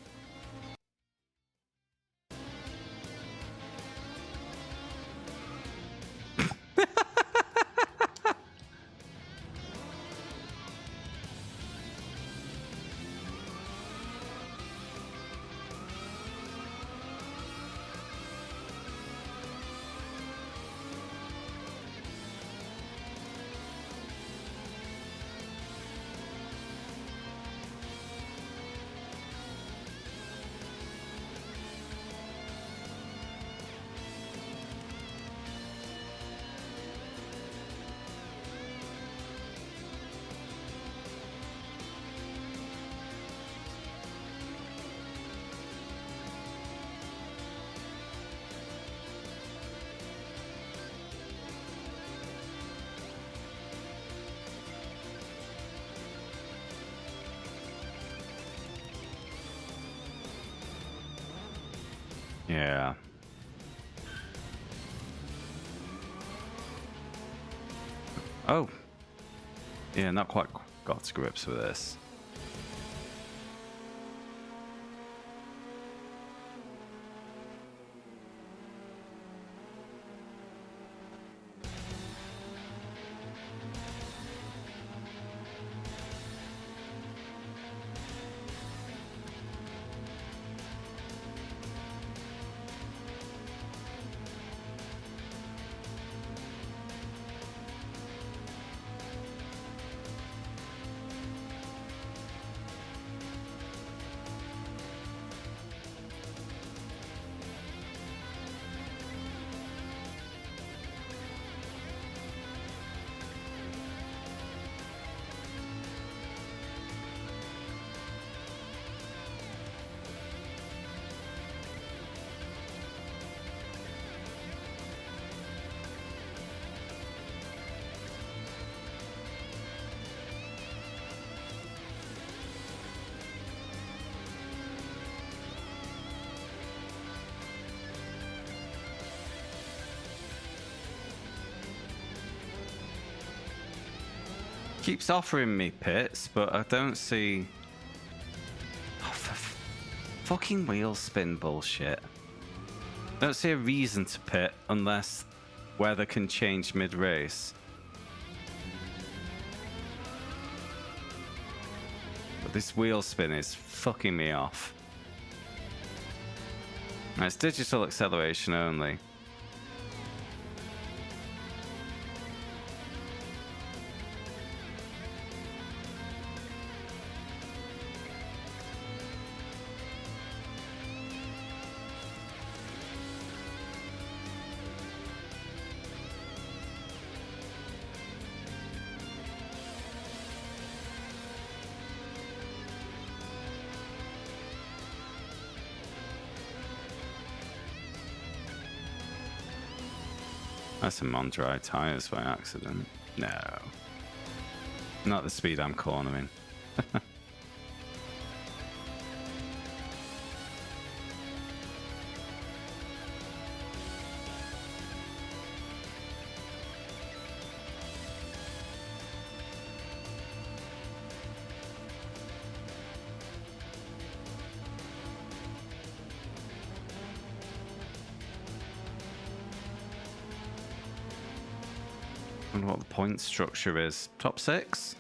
Yeah. Oh. Yeah, not quite got to grips with this. Keeps offering me pits, but I don't see... Oh, fucking wheel spin bullshit. I don't see a reason to pit unless weather can change mid-race. But this wheel spin is fucking me off. And it's digital acceleration only. That's him on dry tires by accident. No. Not the speed I'm cornering. I wonder what the point structure is. Top 6?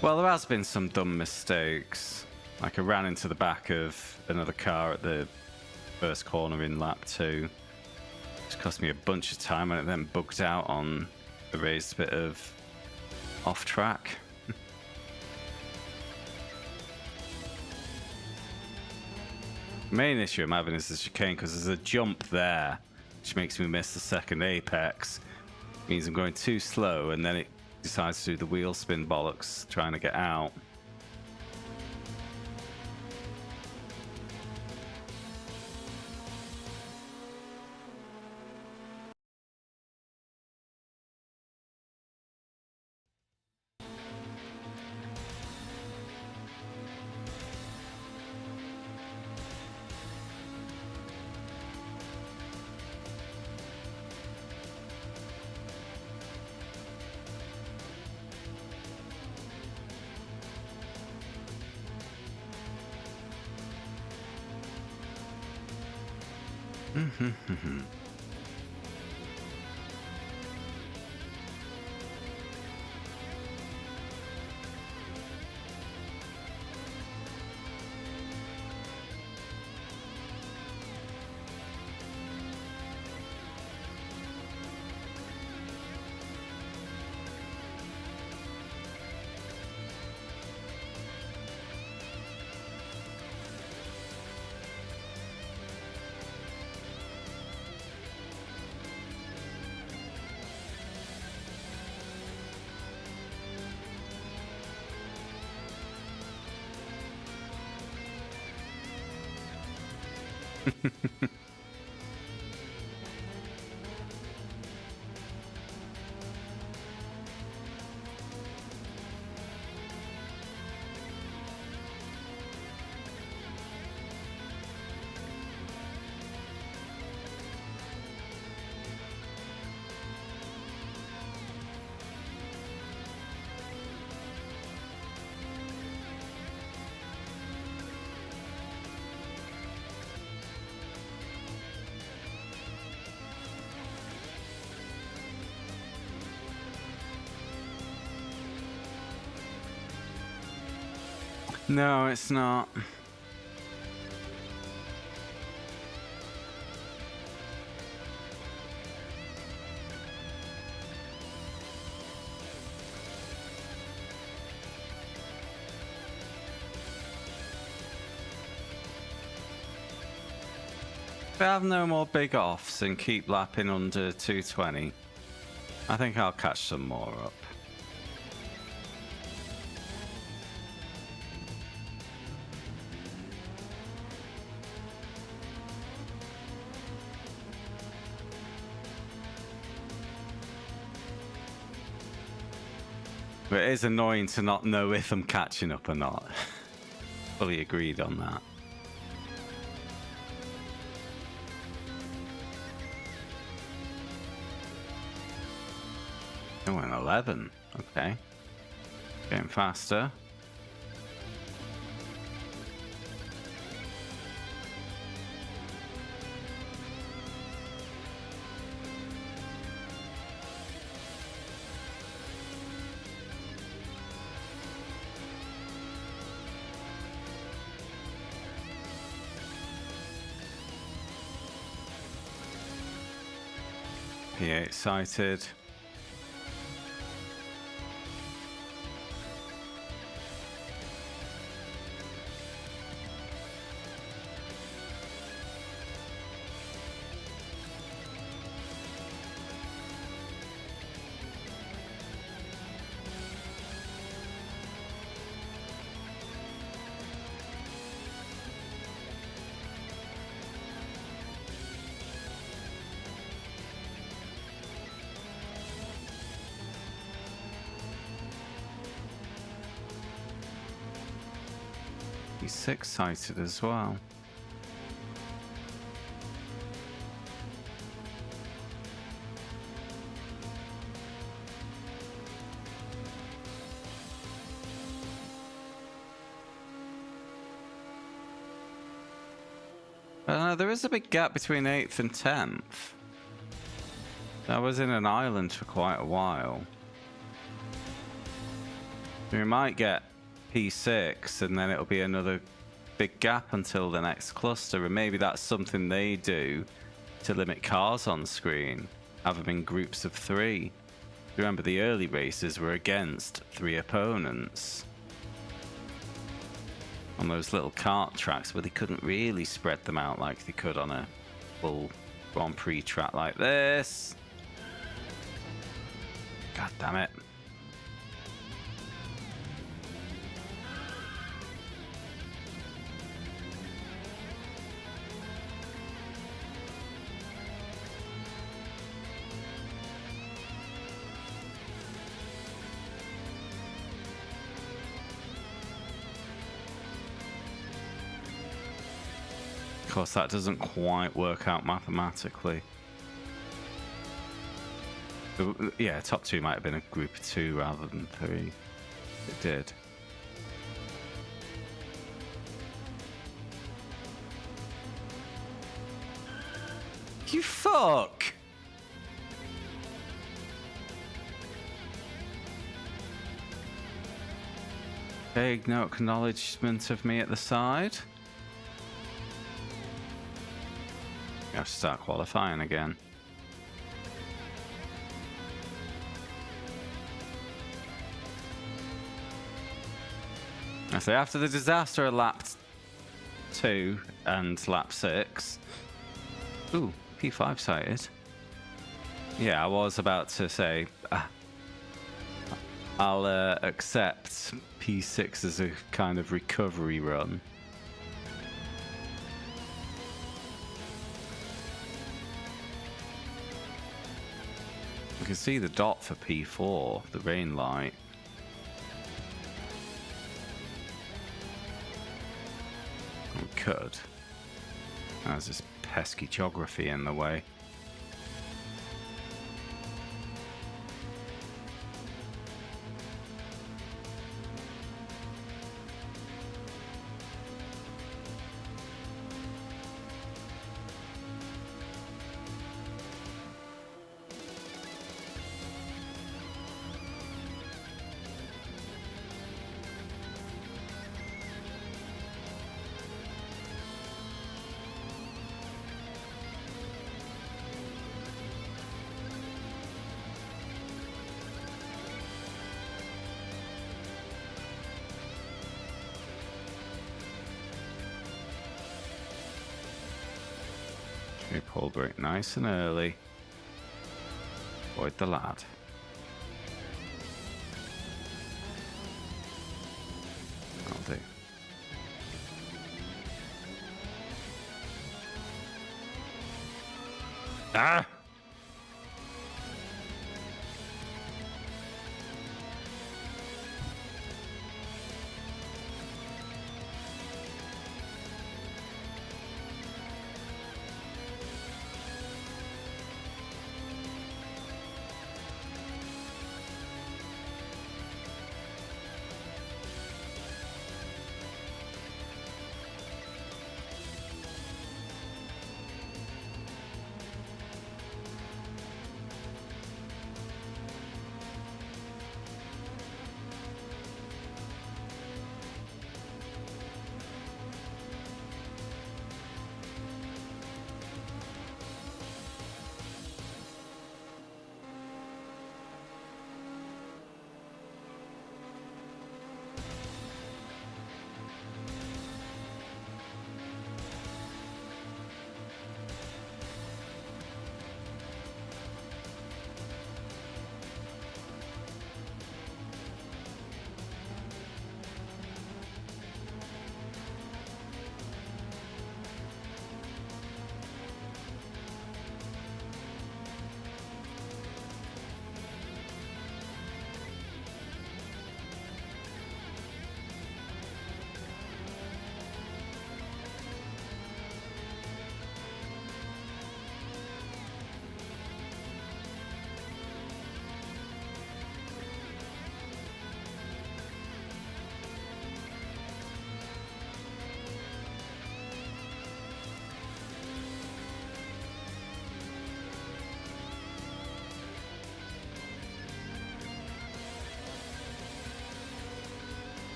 Well, there has been some dumb mistakes. Like I ran into the back of another car at the first corner in lap 2. It cost me a bunch of time and it then bugged out on the raised bit of off track. Main issue I'm having is the chicane because there's a jump there which makes me miss the second apex. It means I'm going too slow and then it decides to do the wheel spin bollocks trying to get out. No, it's not. If I have no more big offs and keep lapping under 220, I think I'll catch some more up. But it is annoying to not know if I'm catching up or not. Fully agreed on that. Oh, an 11. Okay. Getting faster. P8 sighted. He's 6 sighted as well. There is a big gap between 8th and 10th. I was in an island for quite a while. We might get P6 and then it'll be another big gap until the next cluster, and maybe that's something they do to limit cars on screen, have them in groups of 3. Remember, the early races were against 3 opponents on those little kart tracks where they couldn't really spread them out like they could on a full Grand Prix track like this. God damn it. Of course, that doesn't quite work out mathematically. Yeah, top 2 might have been a group of 2 rather than 3. It did. You fuck! Big no acknowledgement of me at the side. I have to start qualifying again. I say after the disaster of lap 2 and lap 6. Ooh, P5 sighted. Yeah, I was about to say I'll accept P6 as a kind of recovery run. You can see the dot for P4, the rain light. We could. There's this pesky geography in the way. We pull brake nice and early. Avoid the lad. That'll do. Ah!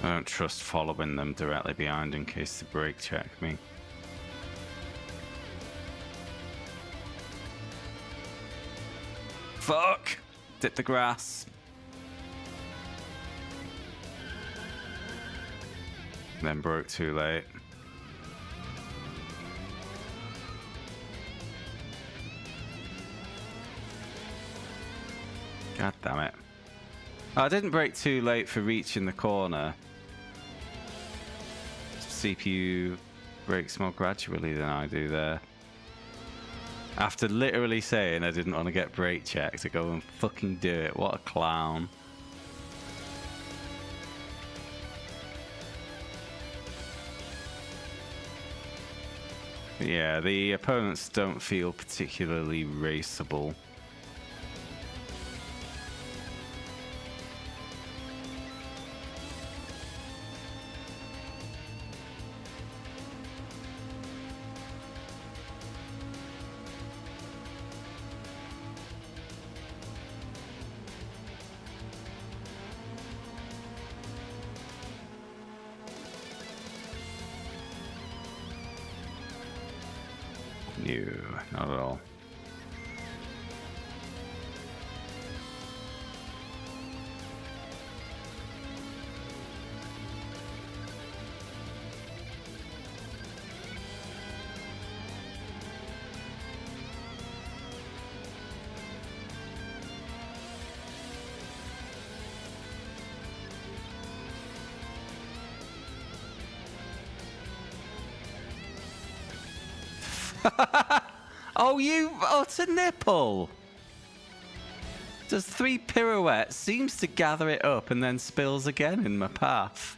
I don't trust following them directly behind in case they brake check me. Fuck! Did the grass. Then broke too late. God damn it. I didn't brake too late for reaching the corner. CPU brakes more gradually than I do there. After literally saying I didn't want to get brake checked to go and fucking do it. What a clown. Yeah, the opponents don't feel particularly raceable. No, not at all. Oh, you utter nipple! Does 3 pirouettes, seems to gather it up and then spills again in my path.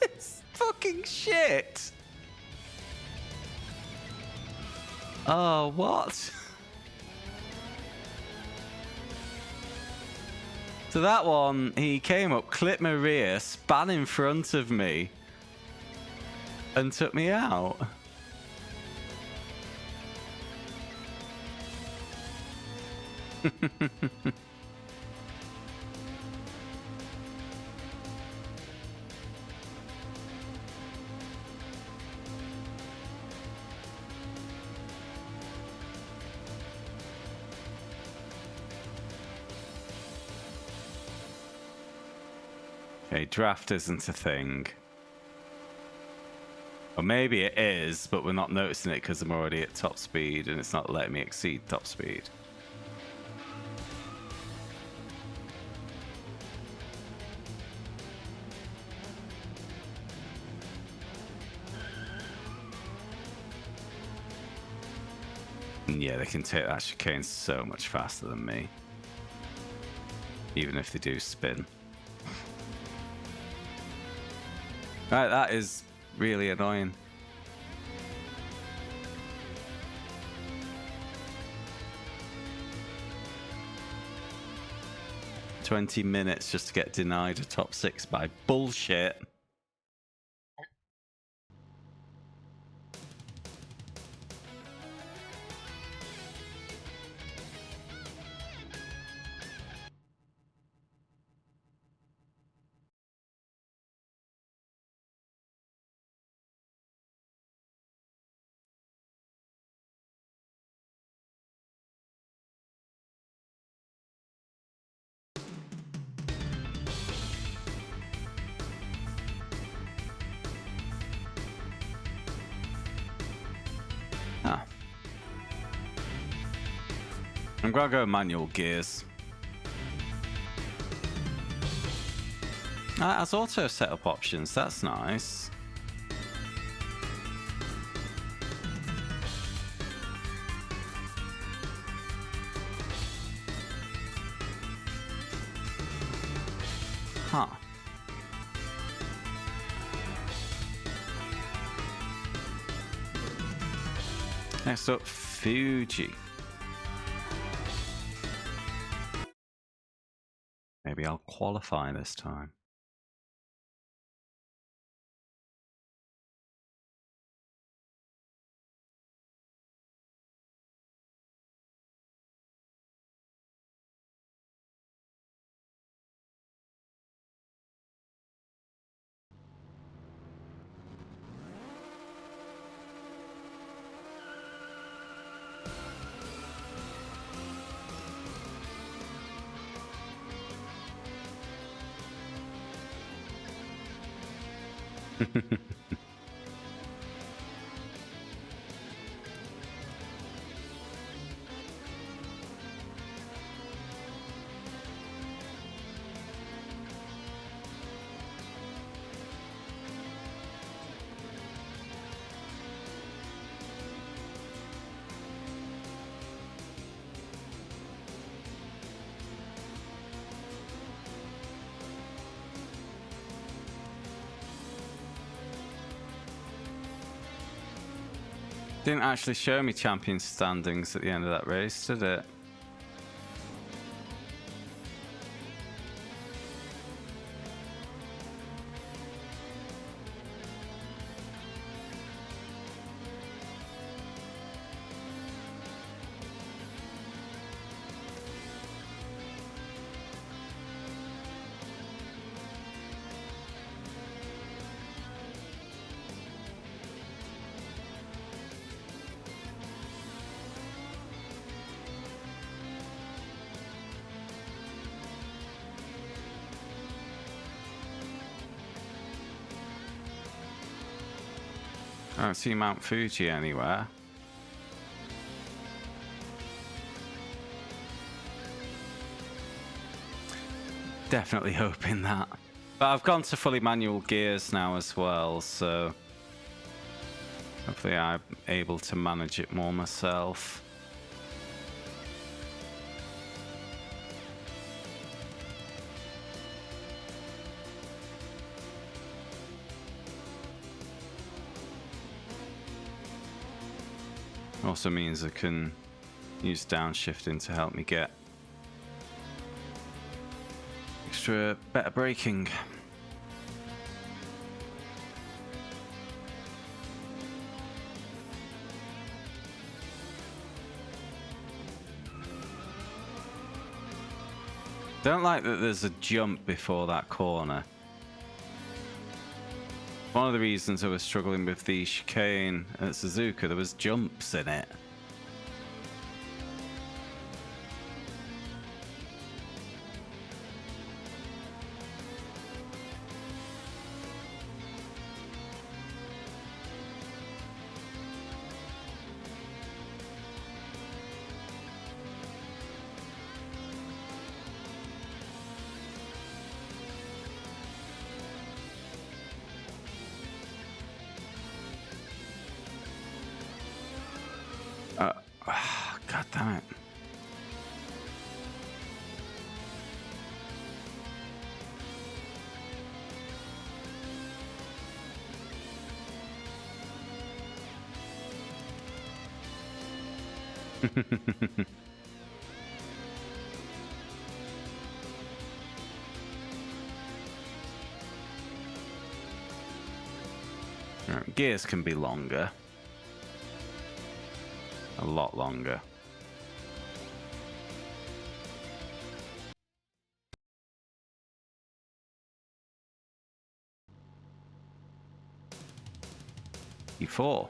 It's fucking shit! Oh, what? So that one, he came up, clipped my rear, span in front of me, and took me out. Okay, draft isn't a thing. Or maybe it is, but we're not noticing it because I'm already at top speed and it's not letting me exceed top speed. And yeah, they can take that chicane so much faster than me. Even if they do spin. Right, that is really annoying. "20 minutes just to get denied a top 6 by bullshit." Ah. I'm gonna go manual gears. Ah, it has auto setup options, that's nice. Huh. Next up, Fuji. Maybe I'll qualify this time. Didn't actually show me champion standings at the end of that race, did it? I don't see Mount Fuji anywhere. Definitely hoping that. But I've gone to fully manual gears now as well, so Hopefully I'm able to manage it more myself. Also means I can use downshifting to help me get extra better braking. Don't like that there's a jump before that corner. One of the reasons I was struggling with the chicane at Suzuka, there was jumps in it. God damn it. Right, gears can be longer. A lot longer. E4.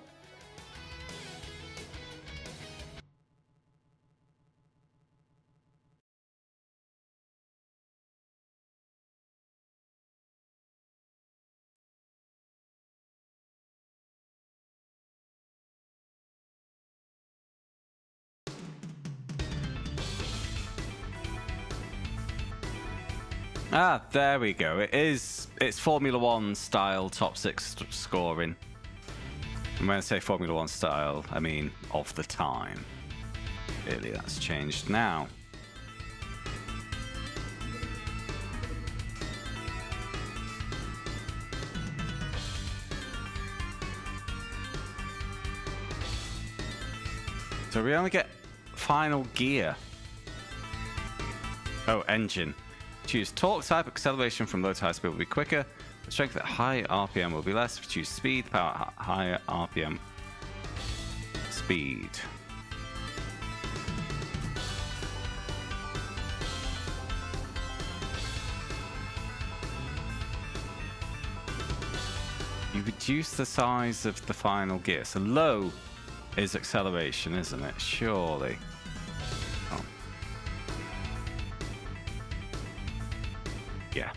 Ah, there we go. It's Formula One style top 6 scoring. And when I say Formula One style, I mean of the time. Clearly that's changed now. So we only get final gear. Oh, engine. Choose torque type, acceleration from low to high speed will be quicker. The strength at high RPM will be less. If you choose speed, power at higher RPM. Speed. You reduce the size of the final gear. So low is acceleration, isn't it? Surely. Oh. Yeah.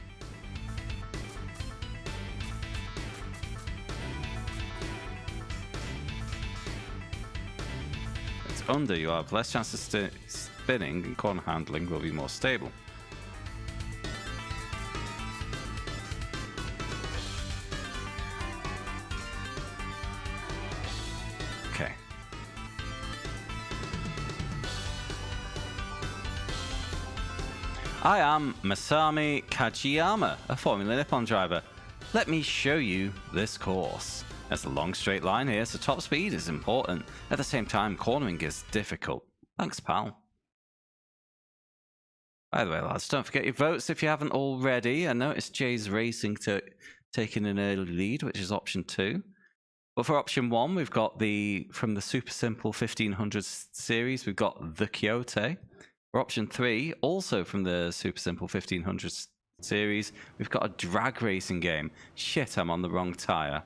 It's under, you have less chance of spinning, and corner handling will be more stable. Okay. I am Masami Kajiyama, a Formula Nippon driver. Let me show you this course. There's a long straight line here, so top speed is important. At the same time, cornering is difficult. Thanks, pal. By the way, lads, don't forget your votes if you haven't already. I noticed Jay's Racing taking an early lead, which is option 2. But for option 1, we've got from the Super Simple 1500 series, we've got the Kyoto. For option 3, also from the Super Simple 1500 series, we've got a drag racing game. Shit, I'm on the wrong tyre.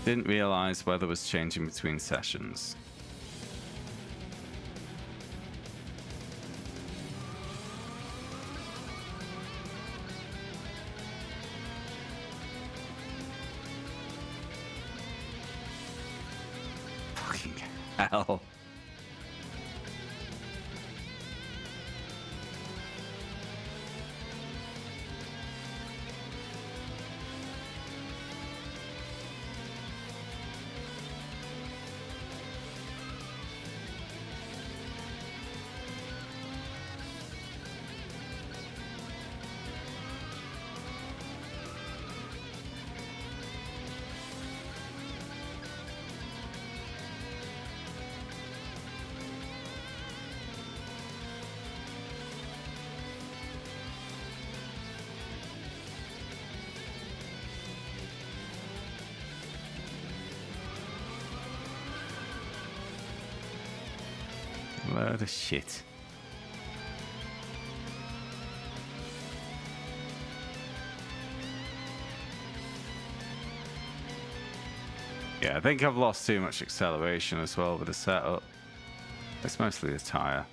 Didn't realise weather was changing between sessions. Fucking hell. What a shit. Yeah, I think I've lost too much acceleration as well with the setup. It's mostly the tyre.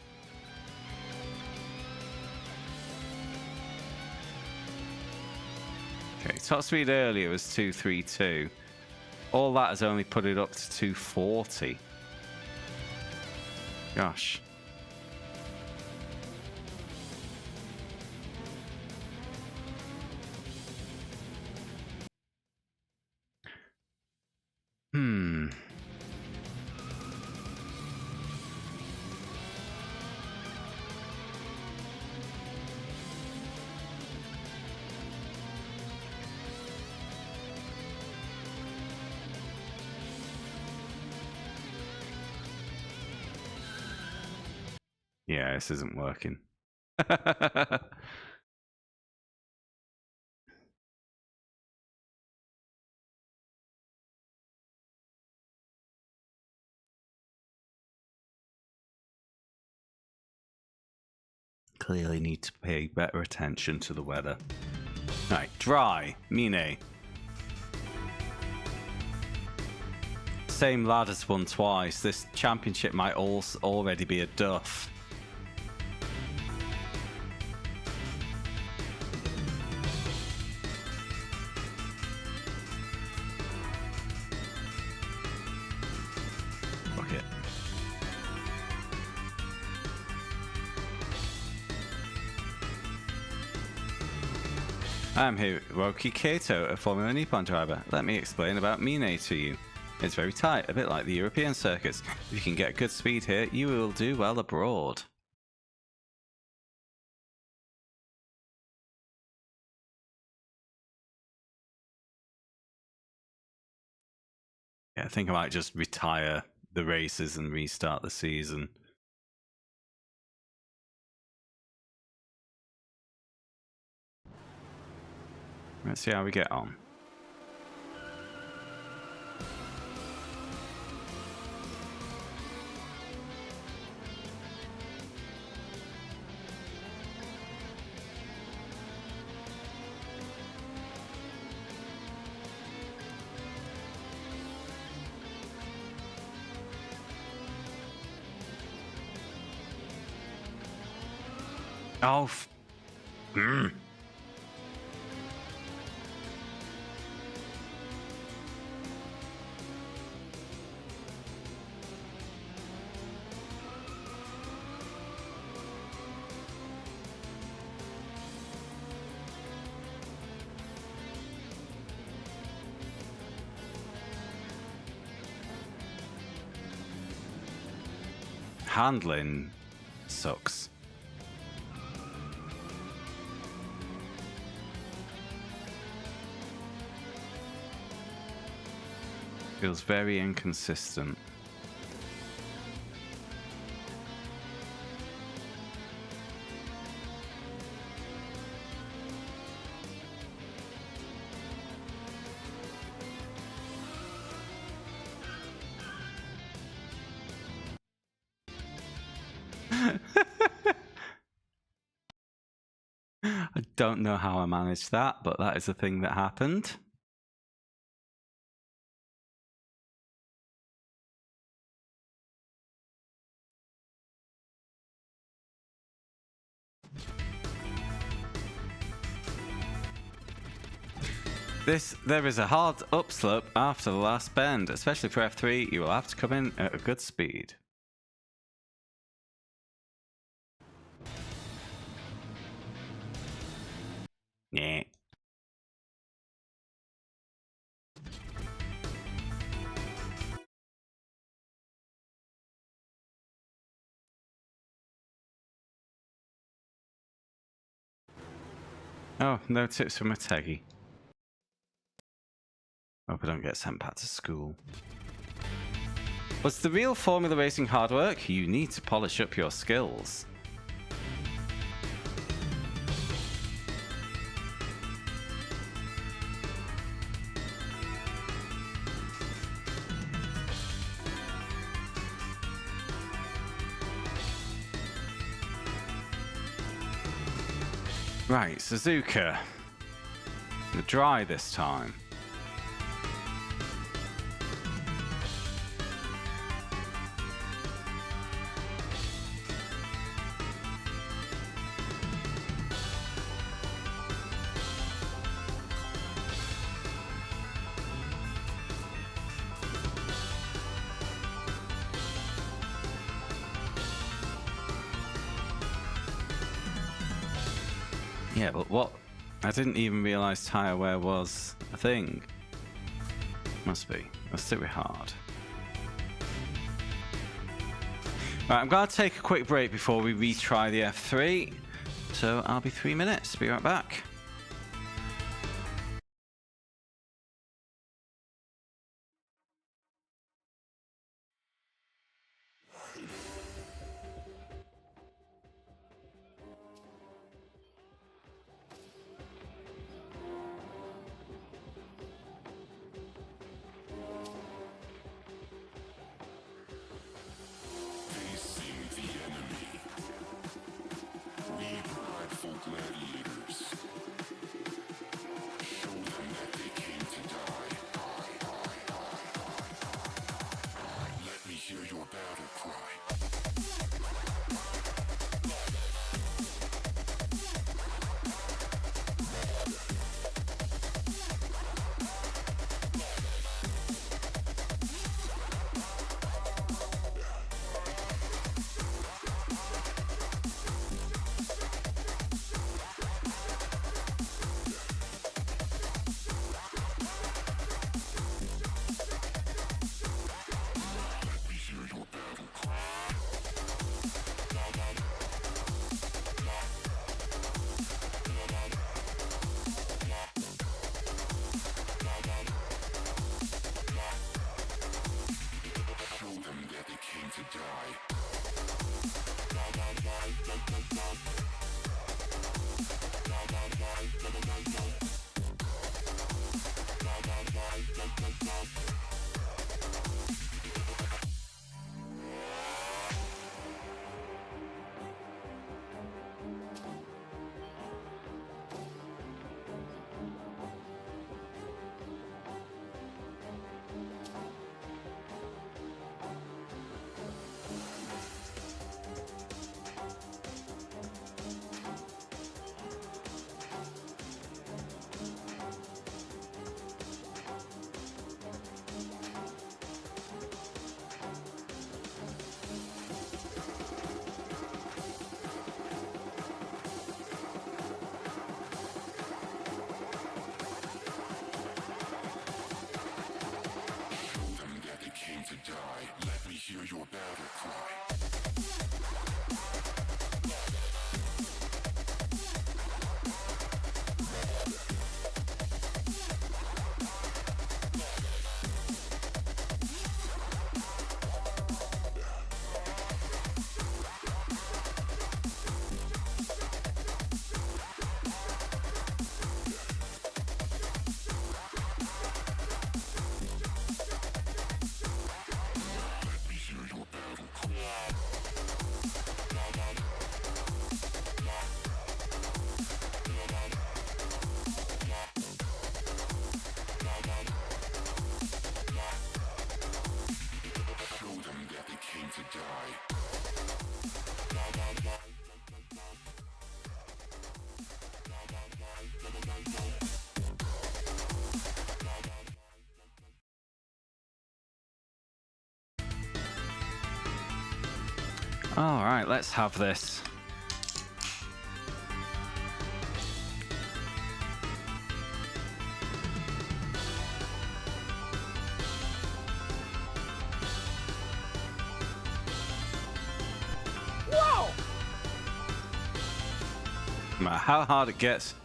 Okay, top speed earlier was 232. All that has only put it up to 240. Gosh. Yeah, this isn't working. Clearly need to pay better attention to the weather. Right, dry, Mine. Same lad has won twice. This championship might also already be a duff. Fuck it. I'm Hiroki Kato, a Formula Nippon driver. Let me explain about Mine to you. It's very tight, a bit like the European circuits. If you can get good speed here, you will do well abroad. Yeah, I think I might just retire the races and restart the season. Let's see how we get on. Oh, handling sucks. Feels very inconsistent. I don't know how I managed that, but that is a thing that happened. There is a hard upslope after the last bend, especially for F3. You will have to come in at a good speed. Yeah. Oh, no tips from a Teggy. Hope I don't get sent back to school. Was the real Formula Racing hard work? You need to polish up your skills. Right, Suzuka. The dry this time. Yeah, but what? I didn't even realize tire wear was a thing. Must be. Let's do it hard. Right, I'm going to take a quick break before we retry the F3. So I'll be 3 minutes. Be right back. All right, let's have this. Whoa! No matter how hard it gets,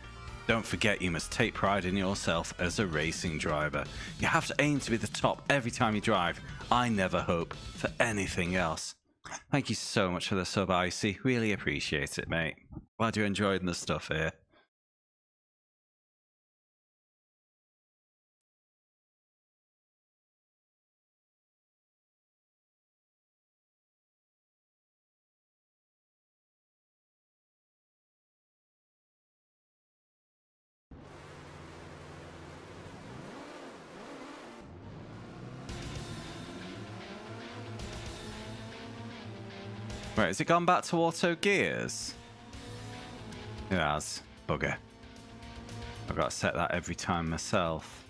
don't forget you must take pride in yourself as a racing driver. You have to aim to be the top every time you drive. I never hope for anything else. Thank you so much for the sub, Icy. Really appreciate it, mate. Glad you're enjoying the stuff here. Right, has it gone back to auto gears? It has. Bugger. I've got to set that every time myself.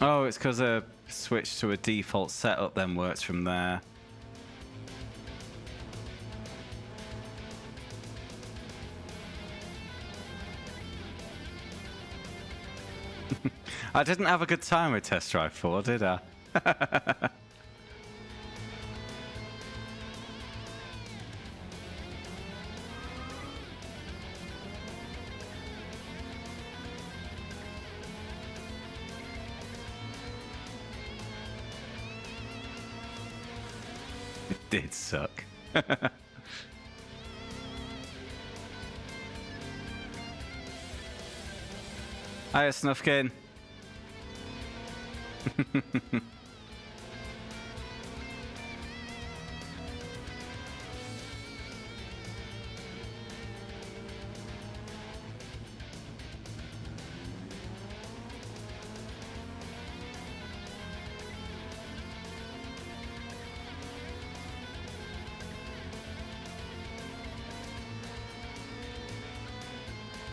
Oh, it's because a switch to a default setup then works from there. I didn't have a good time with Test Drive 4, did I? It did suck. Hiya, Snuffkin.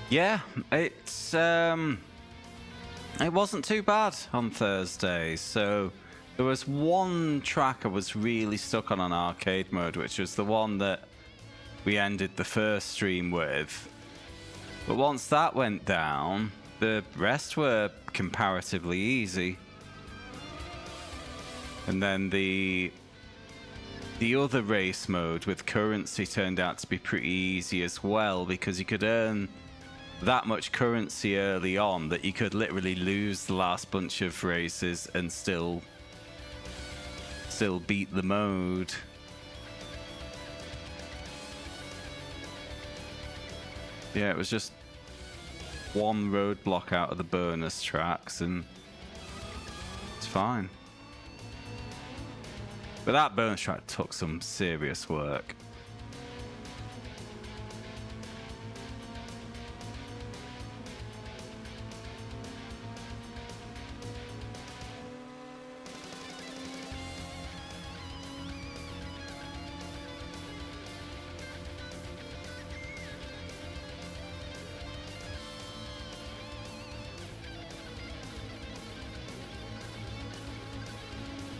Yeah, it wasn't too bad on Thursday. So there was one track I was really stuck on arcade mode, which was the one that we ended the first stream with. But once that went down, the rest were comparatively easy. And then the other race mode with currency turned out to be pretty easy as well, because you could earn that much currency early on that you could literally lose the last bunch of races and still beat the mode. Yeah, it was just one roadblock out of the bonus tracks and it's fine. But that bonus track took some serious work.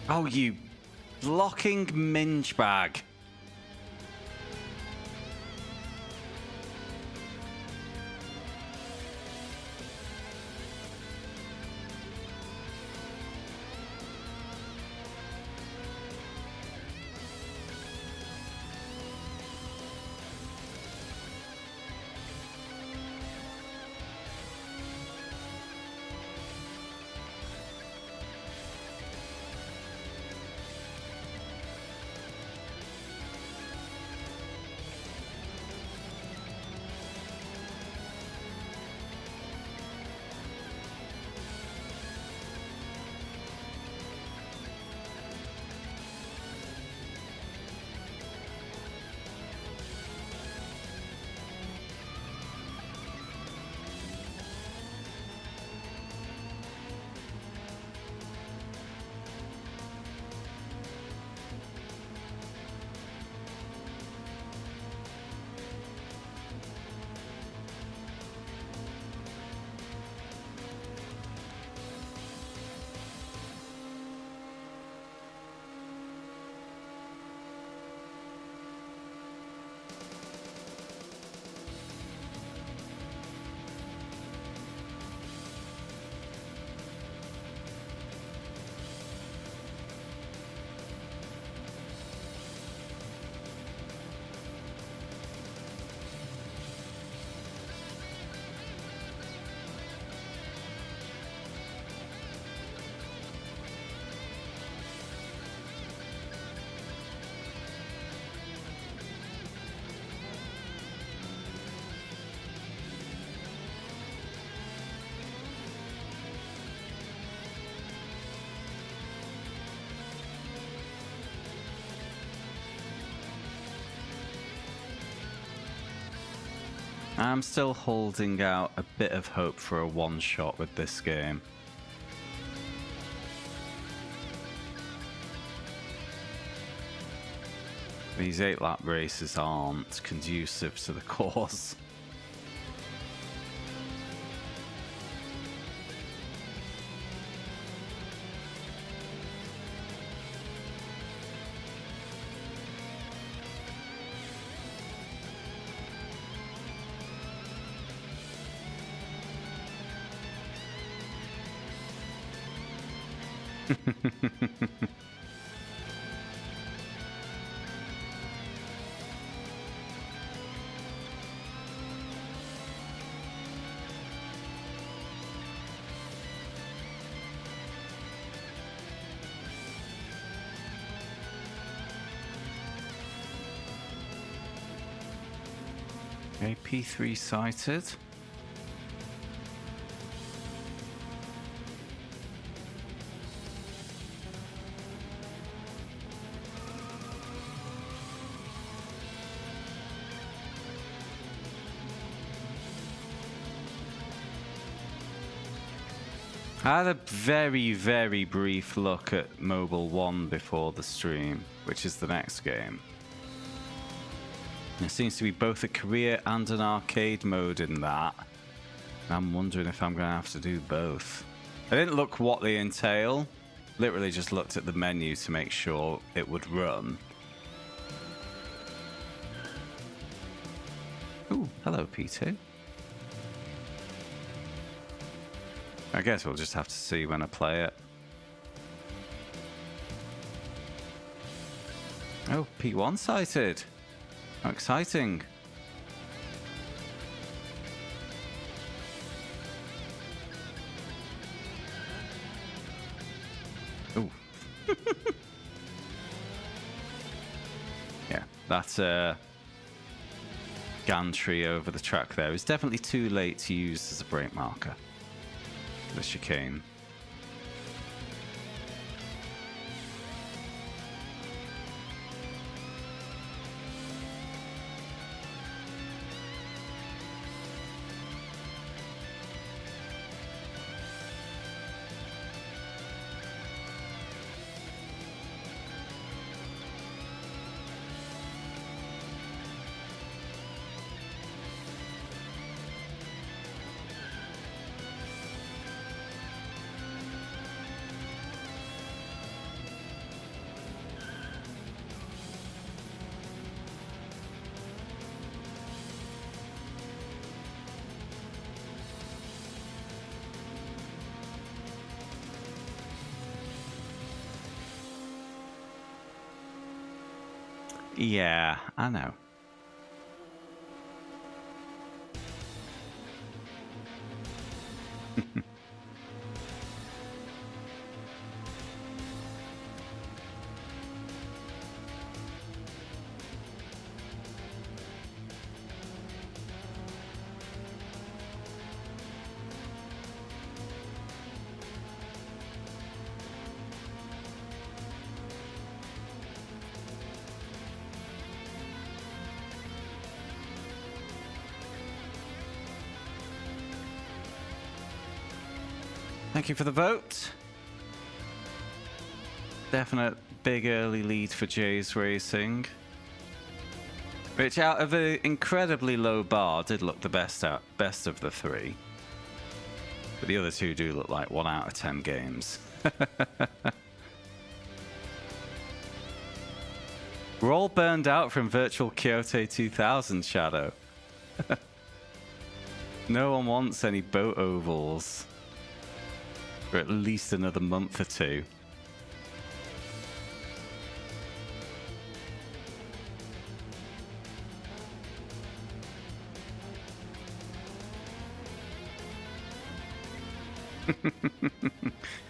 Oh, you blocking minge bag. I'm still holding out a bit of hope for a one-shot with this game. These 8-lap races aren't conducive to the cause. Okay, P3 sighted. I had a very, very brief look at Mobile 1 before the stream, which is the next game. There seems to be both a career and an arcade mode in that. I'm wondering if I'm going to have to do both. I didn't look what they entail. Literally just looked at the menu to make sure it would run. Ooh, hello P2. I guess we'll just have to see when I play it. Oh, P1 sighted. How exciting. Ooh. Yeah, that's a gantry over the track there. It's definitely too late to use as a brake marker. The chicane. Yeah, I know. Thank you for the vote. Definite big early lead for Jay's Racing. Which out of an incredibly low bar did look the best of the three. But the other two do look like 1 out of 10 games. We're all burned out from Virtual Kyoto 2000, Shadow. No one wants any boat ovals for at least another month or two.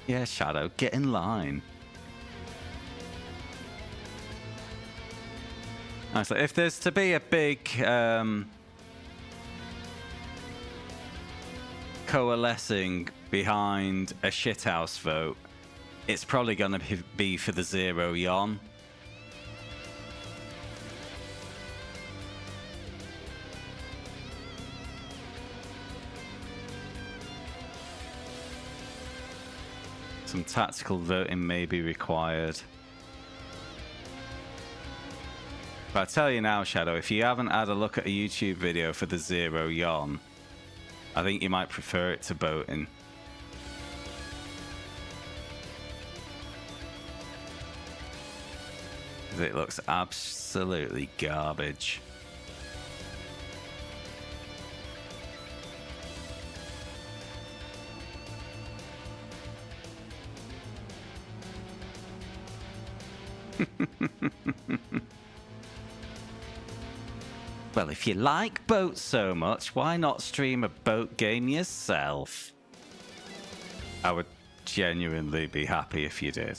Yeah, Shadow, get in line. Honestly, if there's to be a big coalescing behind a shithouse vote, it's probably going to be for the Zero Yon. Some tactical voting may be required. But I tell you now, Shadow, if you haven't had a look at a YouTube video for the Zero Yon, I think you might prefer it to boating. It looks absolutely garbage. Well, if you like boats so much, why not stream a boat game yourself? I would genuinely be happy if you did.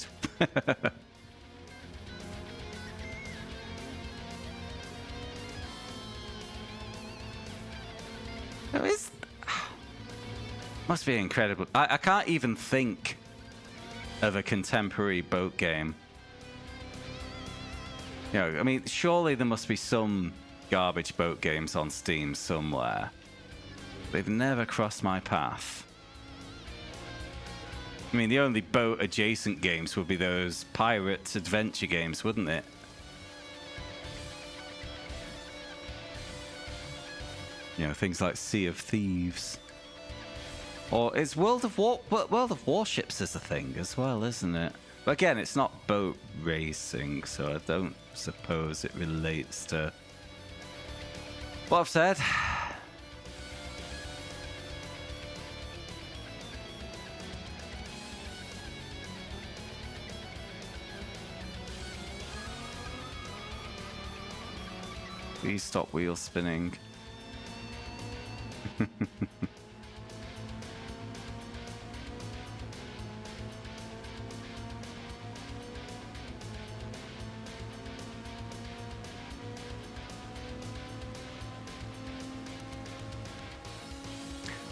Must be incredible. I can't even think of a contemporary boat game. You know, I mean, surely there must be some garbage boat games on Steam somewhere. They've never crossed my path. I mean, the only boat adjacent games would be those pirate adventure games, wouldn't it? You know, things like Sea of Thieves. Or is World of Warships is a thing as well, isn't it? But again, it's not boat racing, so I don't suppose it relates to what I've said. Please stop wheel spinning.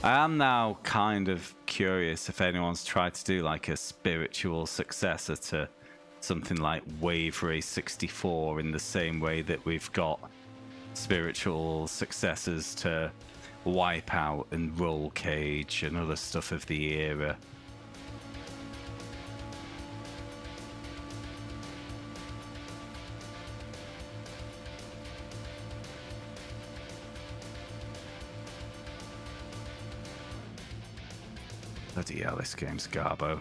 I am now kind of curious if anyone's tried to do like a spiritual successor to something like Wave Race 64 in the same way that we've got spiritual successors to Wipeout and Roll Cage and other stuff of the era. Bloody hell, this game's garbo.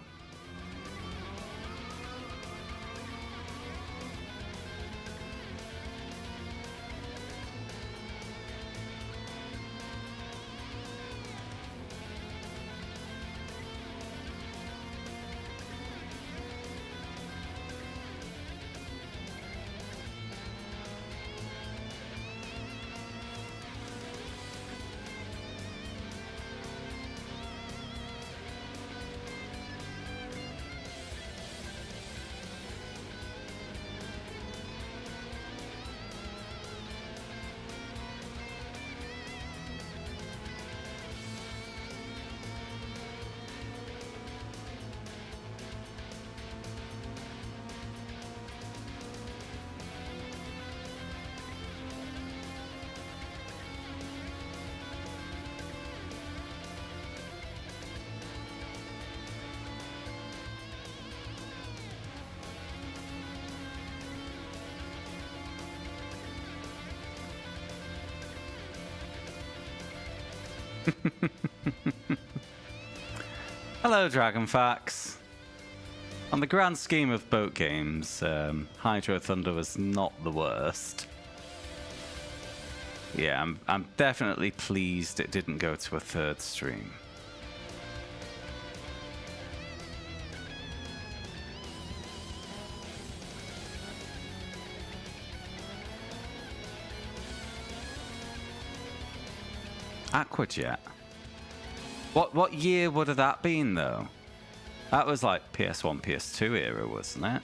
Hello, Dragonfax. On the grand scheme of boat games, Hydro Thunder was not the worst. Yeah, I'm definitely pleased it didn't go to a third stream. Aquajet. What year would have that been though? That was like PS1, PS2 era, wasn't it?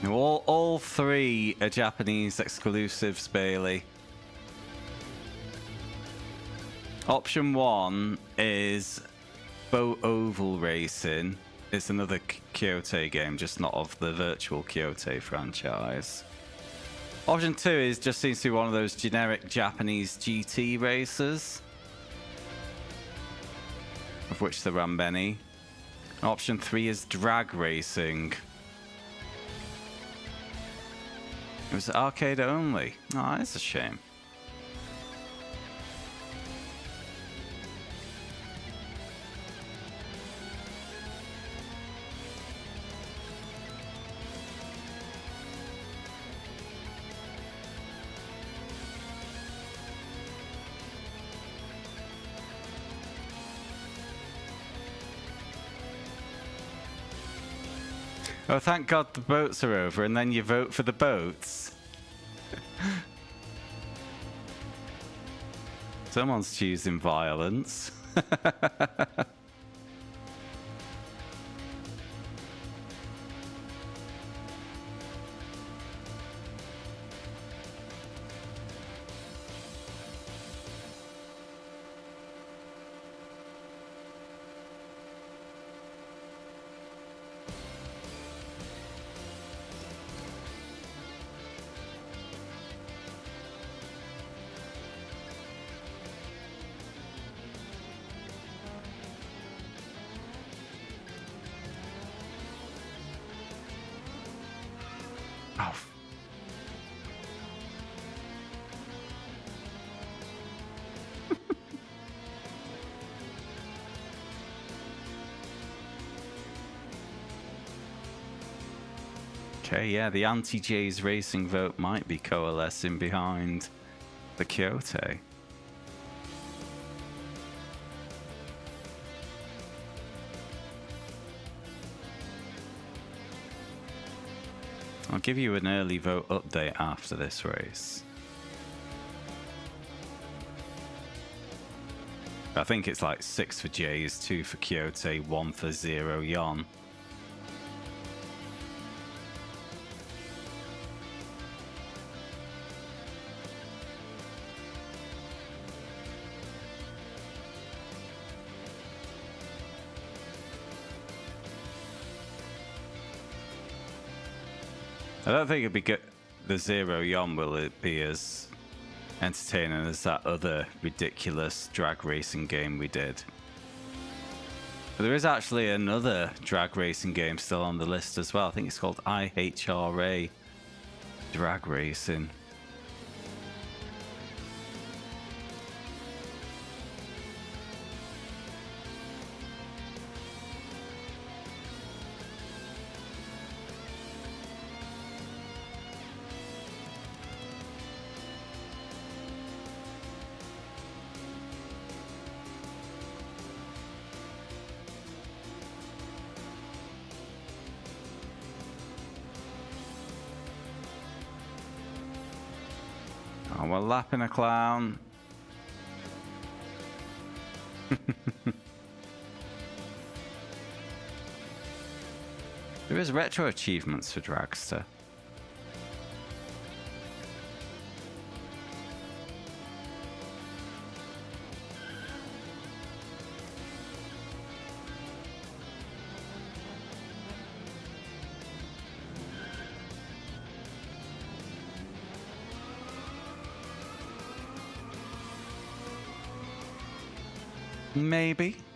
All three are Japanese exclusives, Bailey. Option 1 is Boat Oval Racing. It's another Kyoto game, just not of the virtual Kyoto franchise. Option 2 is just seems to be one of those generic Japanese GT races, of which there are many. Option 3 is drag racing. It was arcade only. Oh, that's a shame. Oh, thank God the boats are over, and then you vote for the boats. Someone's choosing violence. Oh. Okay, yeah, the anti-Jays Racing vote might be coalescing behind the Kyoto. I'll give you an early vote update after this race. I think it's like 6 for Jays, 2 for Kyoto, 1 for Zero Yon. I don't think it'd be good. The Zero Yon will it be as entertaining as that other ridiculous drag racing game we did. But there is actually another drag racing game still on the list as well. I think it's called IHRA Drag Racing. Oh, we're lapping a clown. There is retro achievements for Dragster.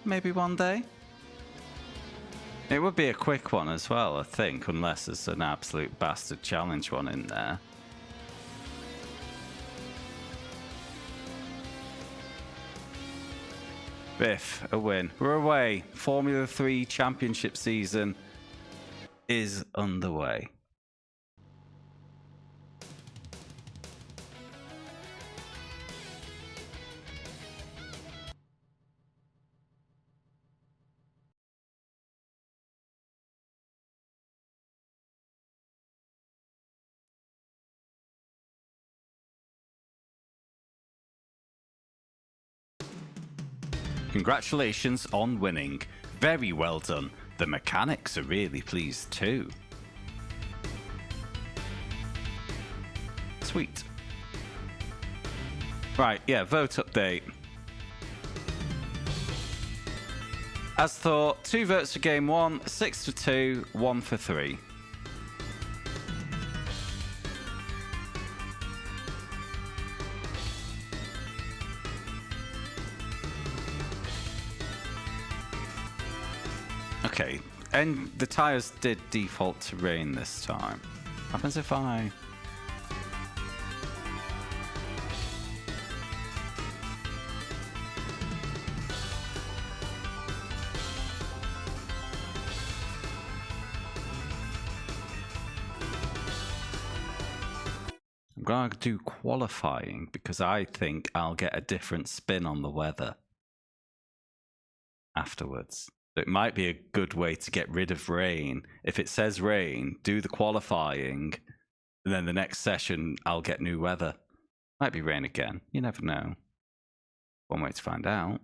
Maybe one day. It would be a quick one as well, I think, unless there's an absolute bastard challenge one in there. Biff, a win. We're away. Formula 3 championship season is underway. Congratulations on winning. Very well done. The mechanics are really pleased too. Sweet. Right, yeah, vote update. As thought, 2 votes for game 1, 6 for 2, 1 for 3. Okay, and the tires did default to rain this time. What happens if I... I'm going to do qualifying because I think I'll get a different spin on the weather afterwards. So it might be a good way to get rid of rain. If it says rain, do the qualifying, and then the next session I'll get new weather. Might be rain again. You never know. One way to find out.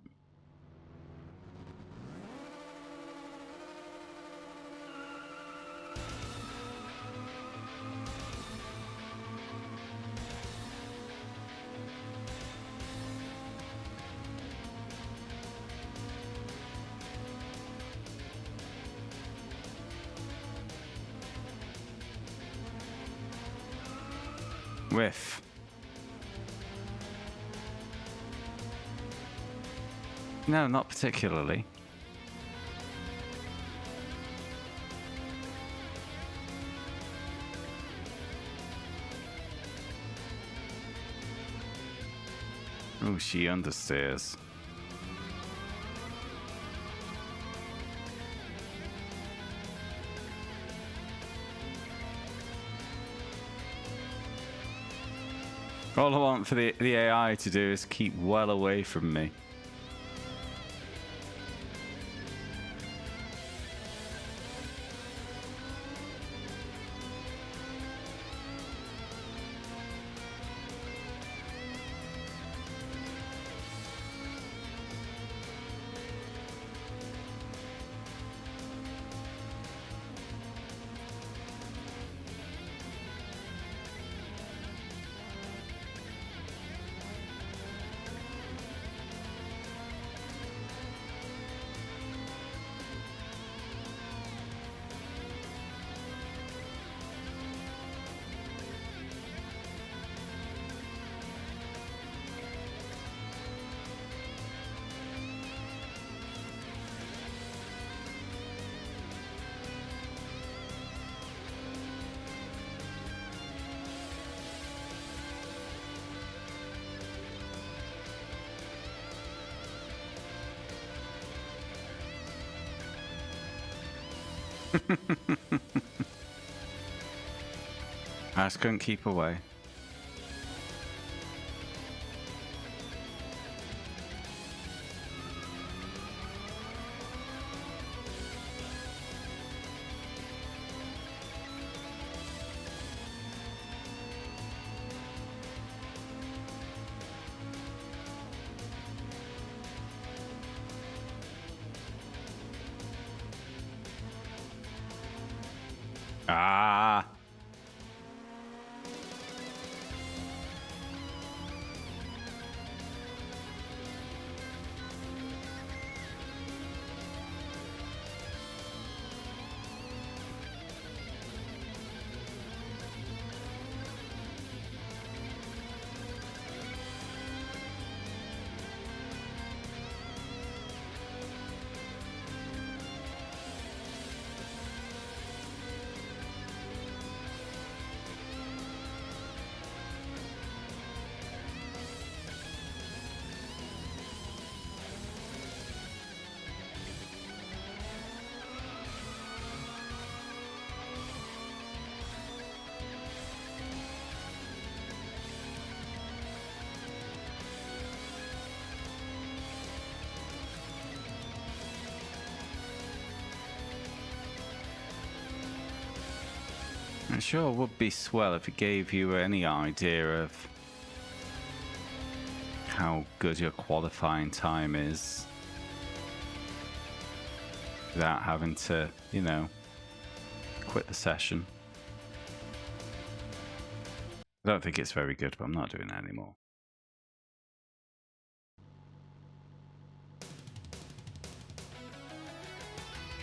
Whiff. No, not particularly. Oh, she understeers. All I want for the AI to do is keep well away from me. I just couldn't keep away. Ah. It sure would be swell if it gave you any idea of how good your qualifying time is without having to, you know, quit the session. I don't think it's very good, but I'm not doing it anymore.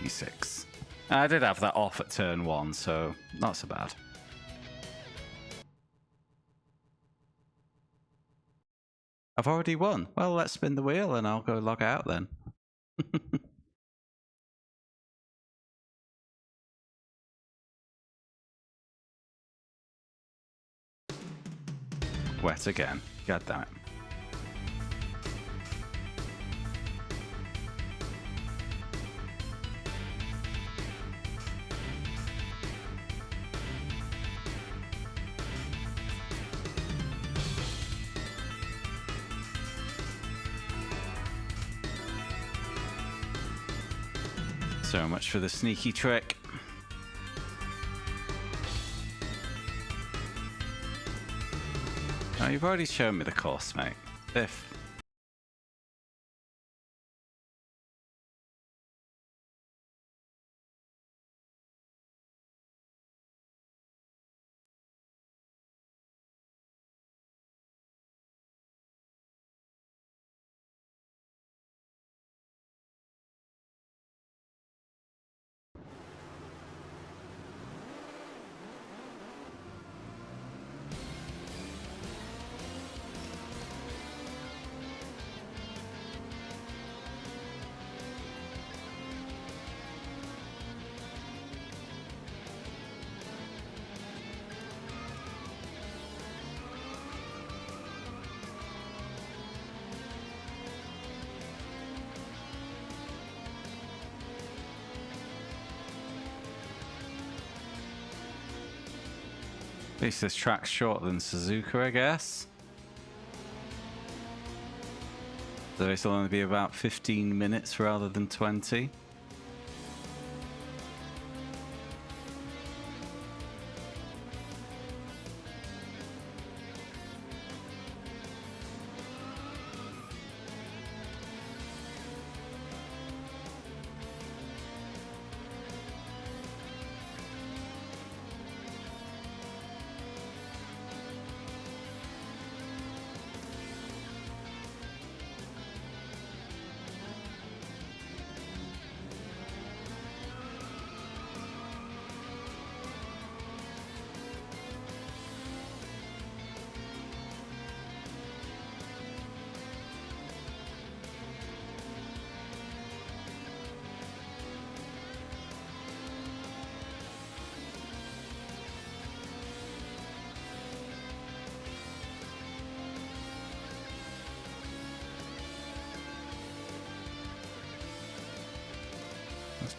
P6. I did have that off at turn 1, so not so bad. I've already won. Well, let's spin the wheel and I'll go log out then. Wet again. God damn it. So much for the sneaky trick. Oh, you've already shown me the course, mate. Biff. At least this track's shorter than Suzuka, I guess. So it'll only be about 15 minutes rather than 20.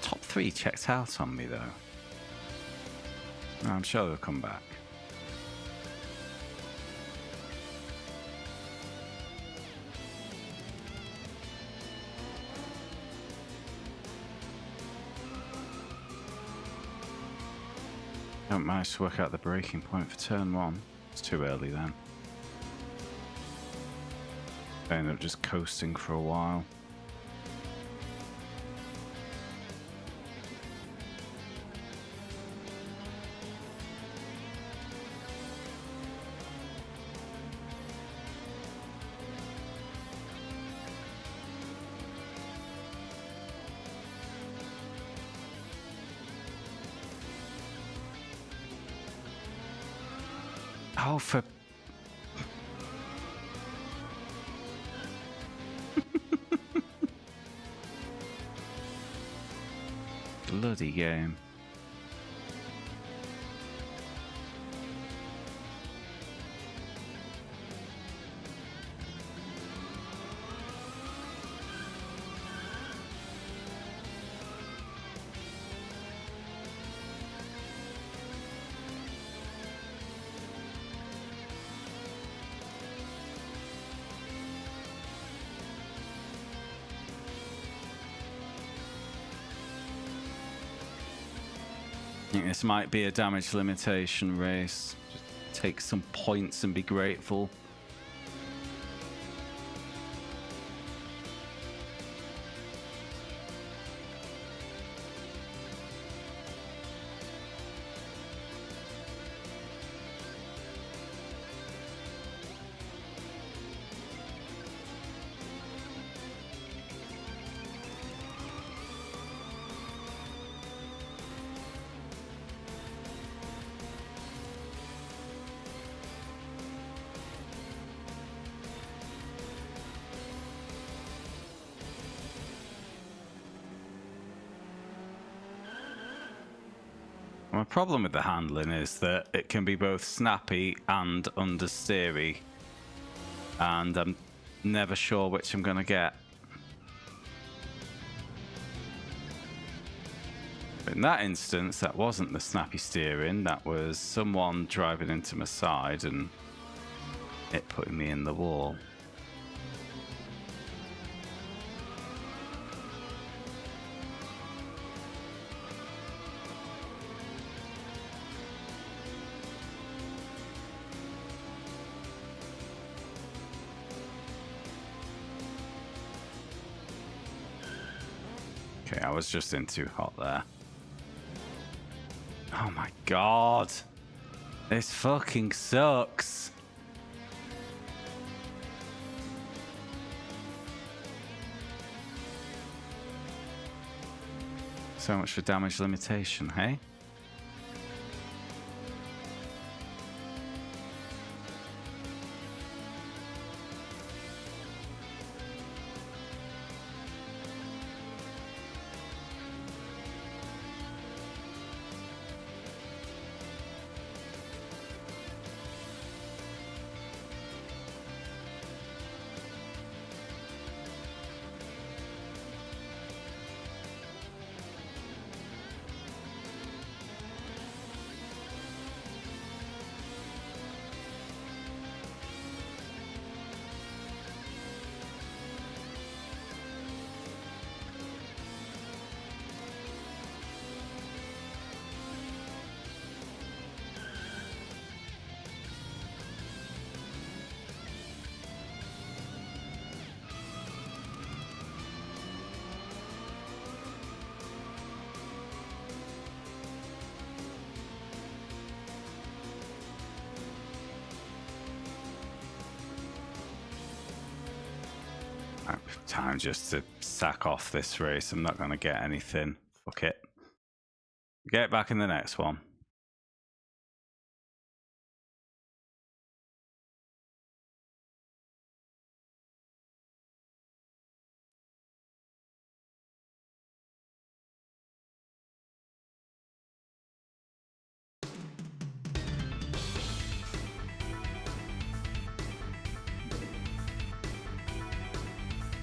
Top 3 checked out on me, though. I'm sure they'll come back. Don't manage to work out the breaking point for turn 1. It's too early then. I end up just coasting for a while. Oh, for... Bloody game. I think this might be a damage limitation race. Just take some points and be grateful. My problem with the handling is that it can be both snappy and understeery, and I'm never sure which I'm going to get. In that instance, that wasn't the snappy steering, that was someone driving into my side and it putting me in the wall. Okay, I was just in too hot there. Oh my god. This fucking sucks. So much for damage limitation, hey? Time just to sack off this race. I'm not going to get anything. Fuck it. Get back in the next one.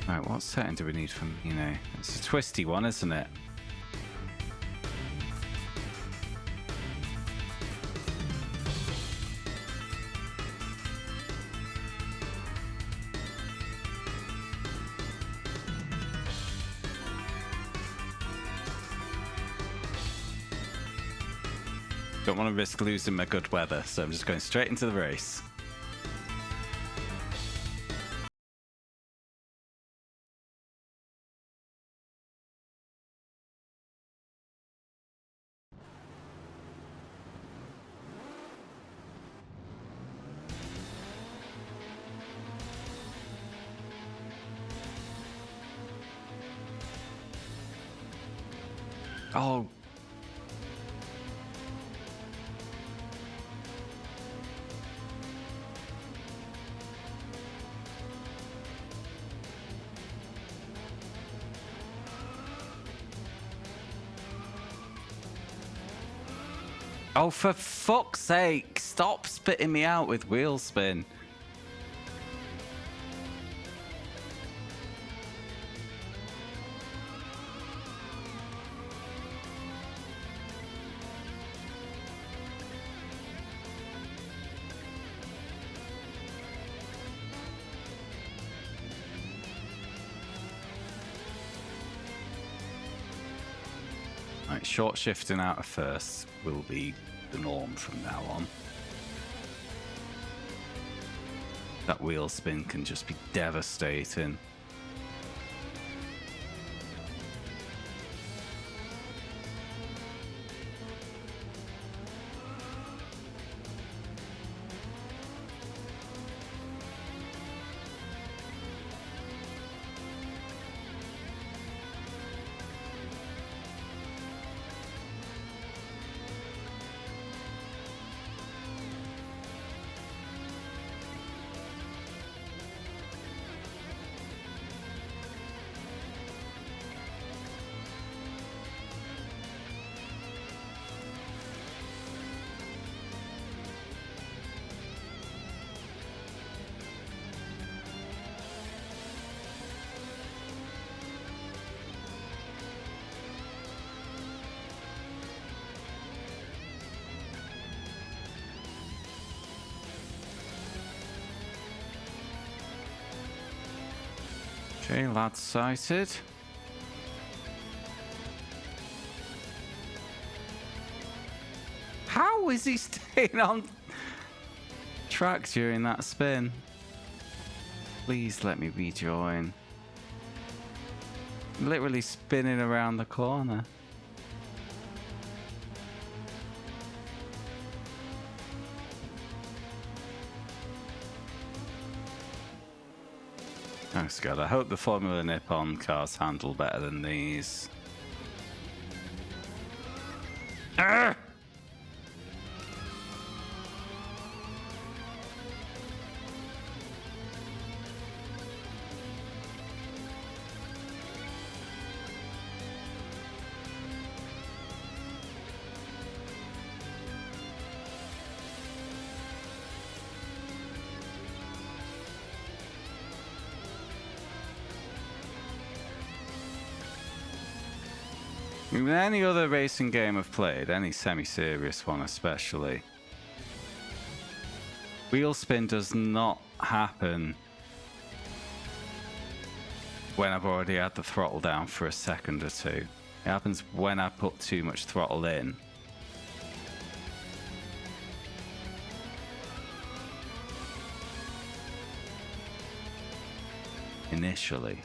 Right, what setting do we need from, you know, it's a twisty one, isn't it? Don't want to risk losing my good weather, so I'm just going straight into the race. Oh. Oh, for fuck's sake, stop spitting me out with wheel spin. Right, short shifting out of first will be the norm from now on. That wheel spin can just be devastating. Okay, lad sighted. How is he staying on track during that spin? Please let me rejoin. Literally spinning around the corner. Oh God, I hope the Formula Nippon cars handle better than these. Arrgh! In any other racing game I've played, any semi-serious one especially, wheel spin does not happen when I've already had the throttle down for a second or two. It happens when I put too much throttle in. Initially.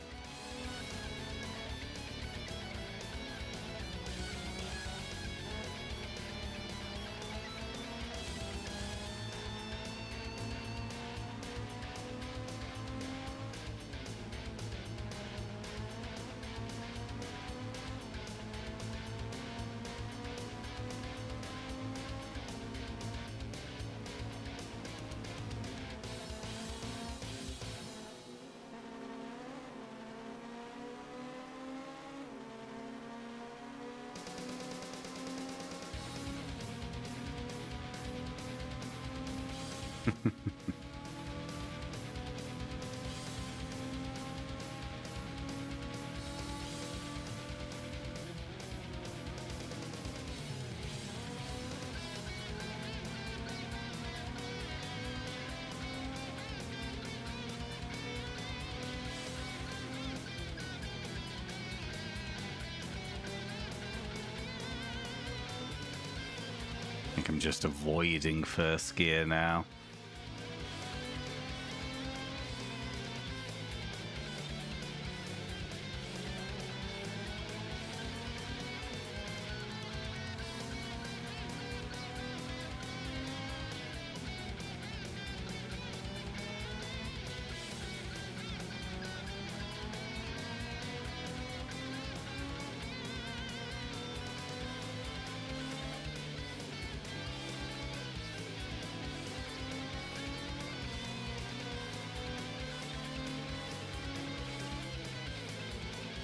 I think I'm just avoiding first gear now.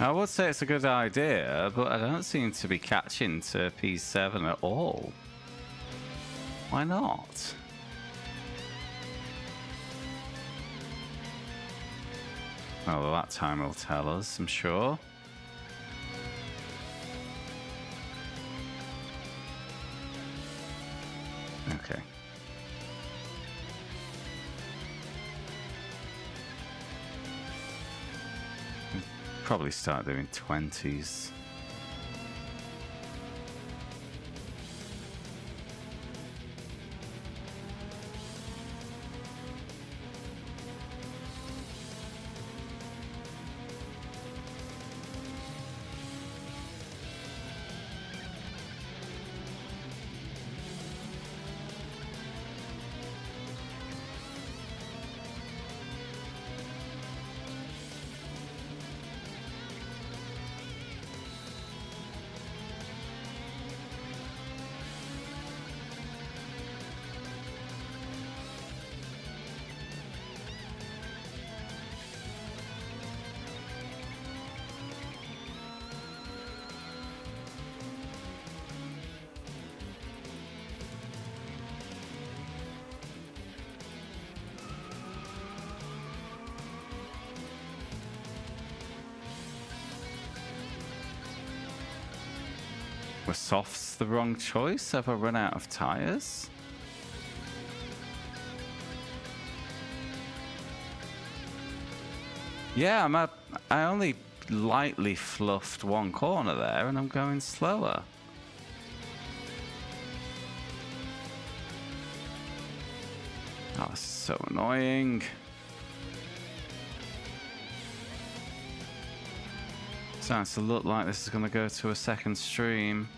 I would say it's a good idea, but I don't seem to be catching to P7 at all. Why not? Oh, well, that time will tell us, I'm sure. Okay. Probably start doing 20s. Were softs the wrong choice? Have I run out of tires? Yeah, I only lightly fluffed one corner there, and I'm going slower. Oh, this is so annoying. Starting to look like this is going to go to a second stream.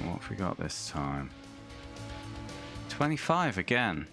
What have we got this time? 25 again.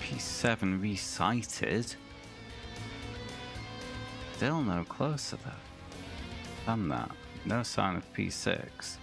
P7 recited. Still no closer than that. No sign of P6.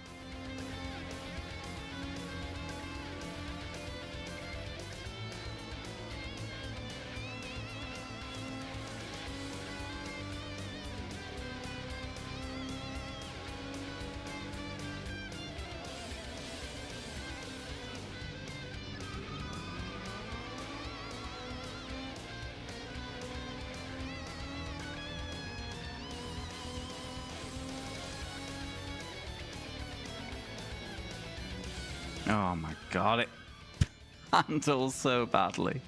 Oh my god, it handles so badly.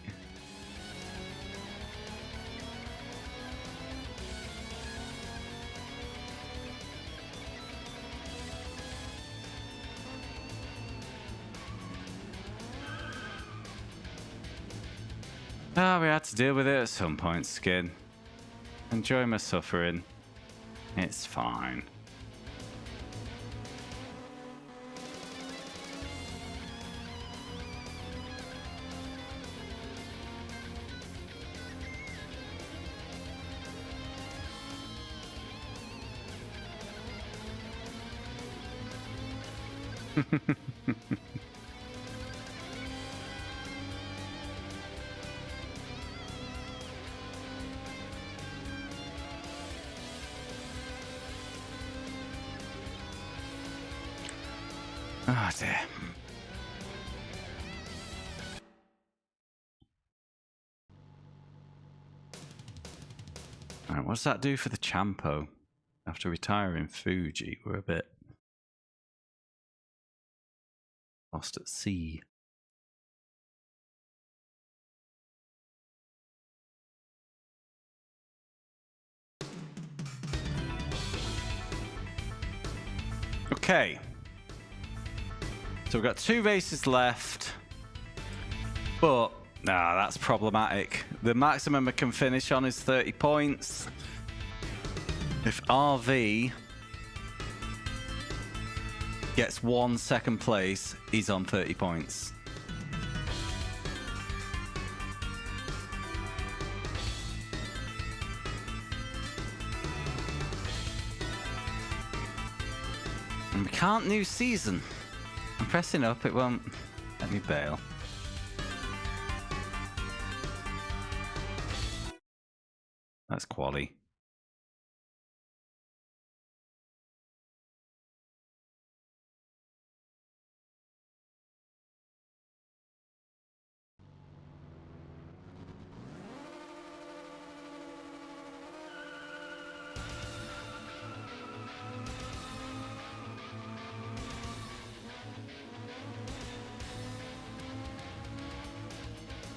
Ah, we had to deal with it at some point, Skid. Enjoy my suffering. It's fine. Oh dear. Alright, what does that do for the Champo? After retiring Fuji, we're a bit lost at sea. Okay. So we've got 2 races left. But, that's problematic. The maximum I can finish on is 30 points. If RV gets 1 second place, he's on 30 points. And we can't new season. I'm pressing up, it won't let me bail. That's quali.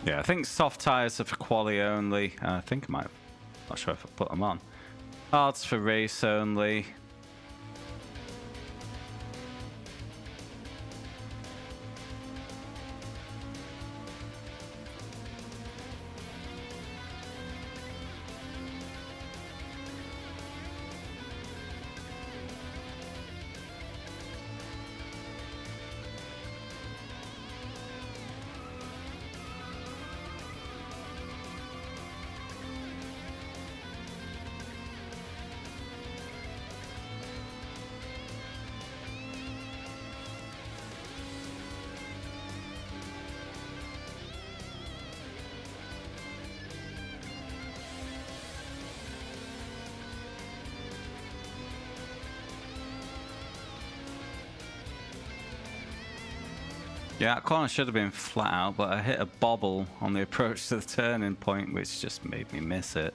Yeah, I think soft tires are for quali only. I think I might have, not sure if I put them on. Hards for race only. Yeah, that corner should have been flat out, but I hit a bobble on the approach to the turning point, which just made me miss it.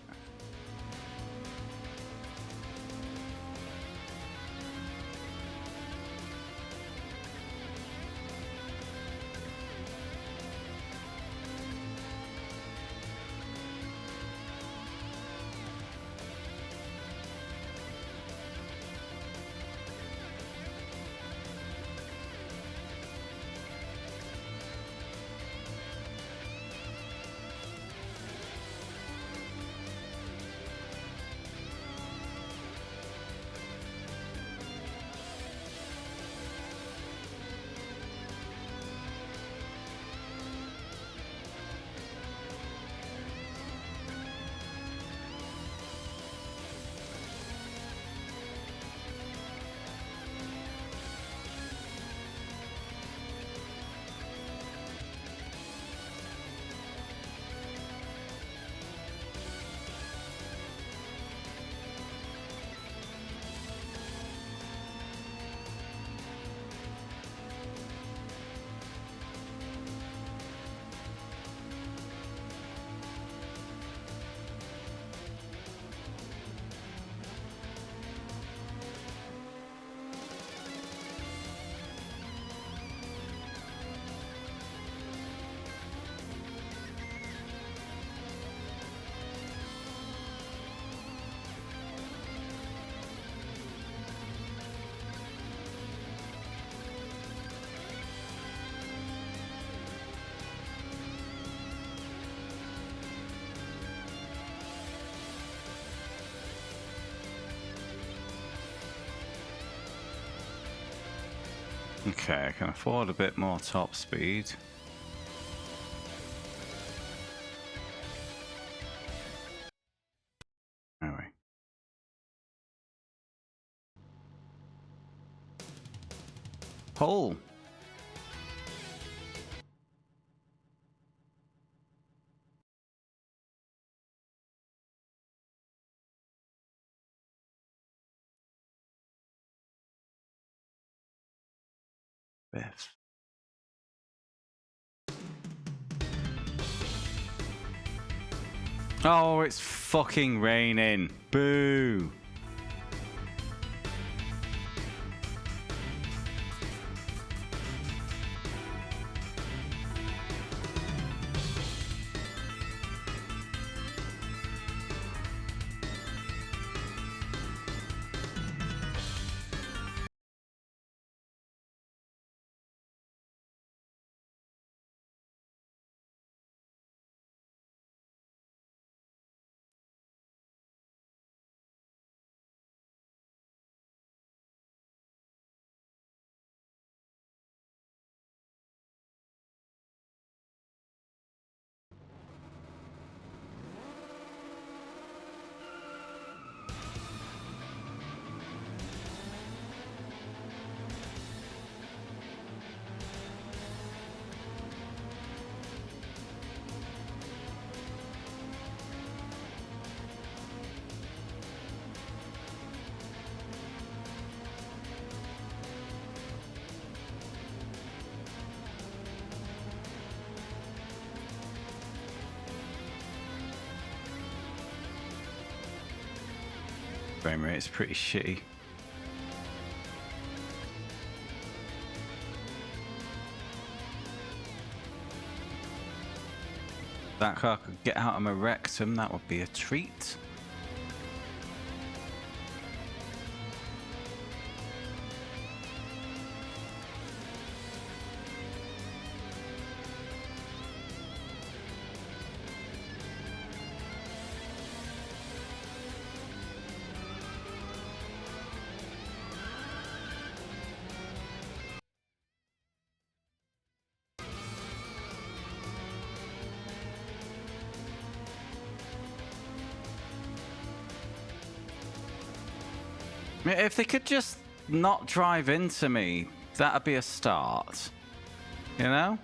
Okay, I can afford a bit more top speed. Anyway. Hole. Biff. Oh, it's fucking raining. Boo. Frame rate is pretty shitty. That car could get out of my rectum, that would be a treat. If they could just not drive into me, that'd be a start. You know?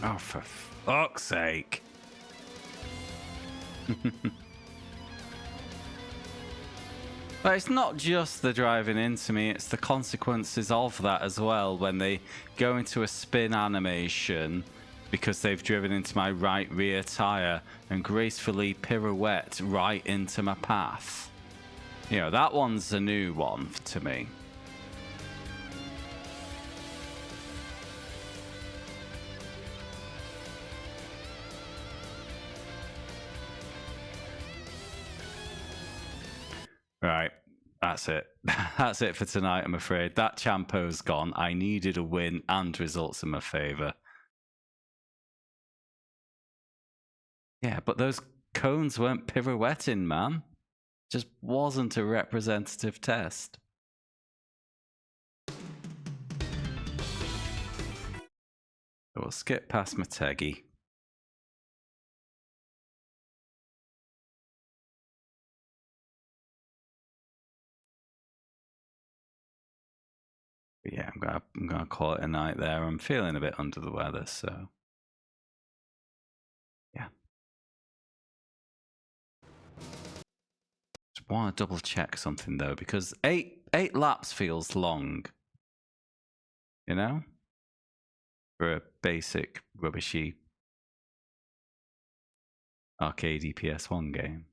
Oh, for fuck's sake. But it's not just the driving into me, it's the consequences of that as well when they go into a spin animation because they've driven into my right rear tyre and gracefully pirouette right into my path. You know, that one's a new one to me. Right, that's it. That's it for tonight, I'm afraid. That Champo's gone. I needed a win and results in my favour. Yeah, but those cones weren't pirouetting, man. Just wasn't a representative test. We'll skip past Motegi. Yeah, I'm gonna call it a night there. I'm feeling a bit under the weather, so yeah. Just want to double check something though, because eight laps feels long. You know, for a basic rubbishy arcadey PS1 game.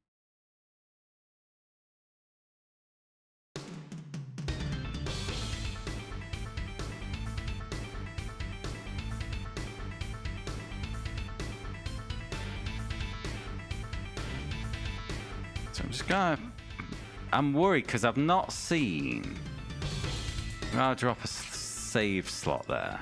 So I'm worried because I've not seen. I'll drop a save slot there.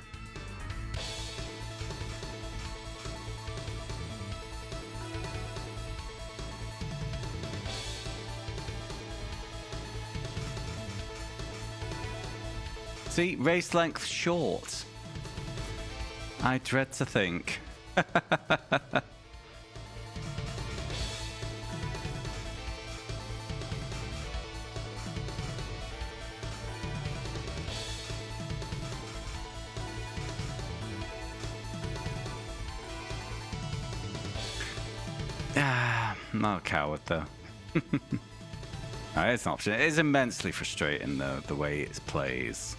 See, race length short. I dread to think. I'm not a coward though. No, it's an option. It is immensely frustrating though, the way it plays.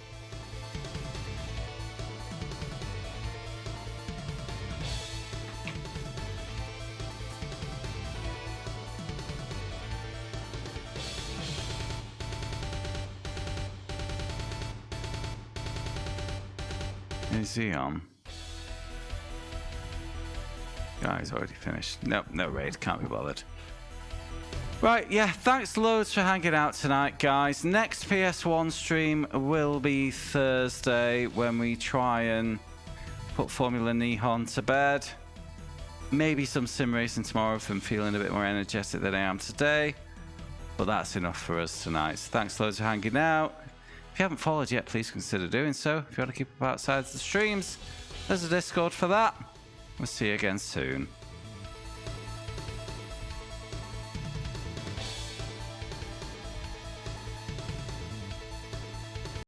Is he on? Guy's already finished. Nope, no raid. Can't be bothered. Right, yeah, thanks loads for hanging out tonight, guys. Next PS1 stream will be Thursday when we try and put Formula Nihon to bed. Maybe some sim racing tomorrow if I'm feeling a bit more energetic than I am today. But that's enough for us tonight. So thanks loads for hanging out. If you haven't followed yet, please consider doing so. If you want to keep up outside the streams, there's a Discord for that. We'll see you again soon.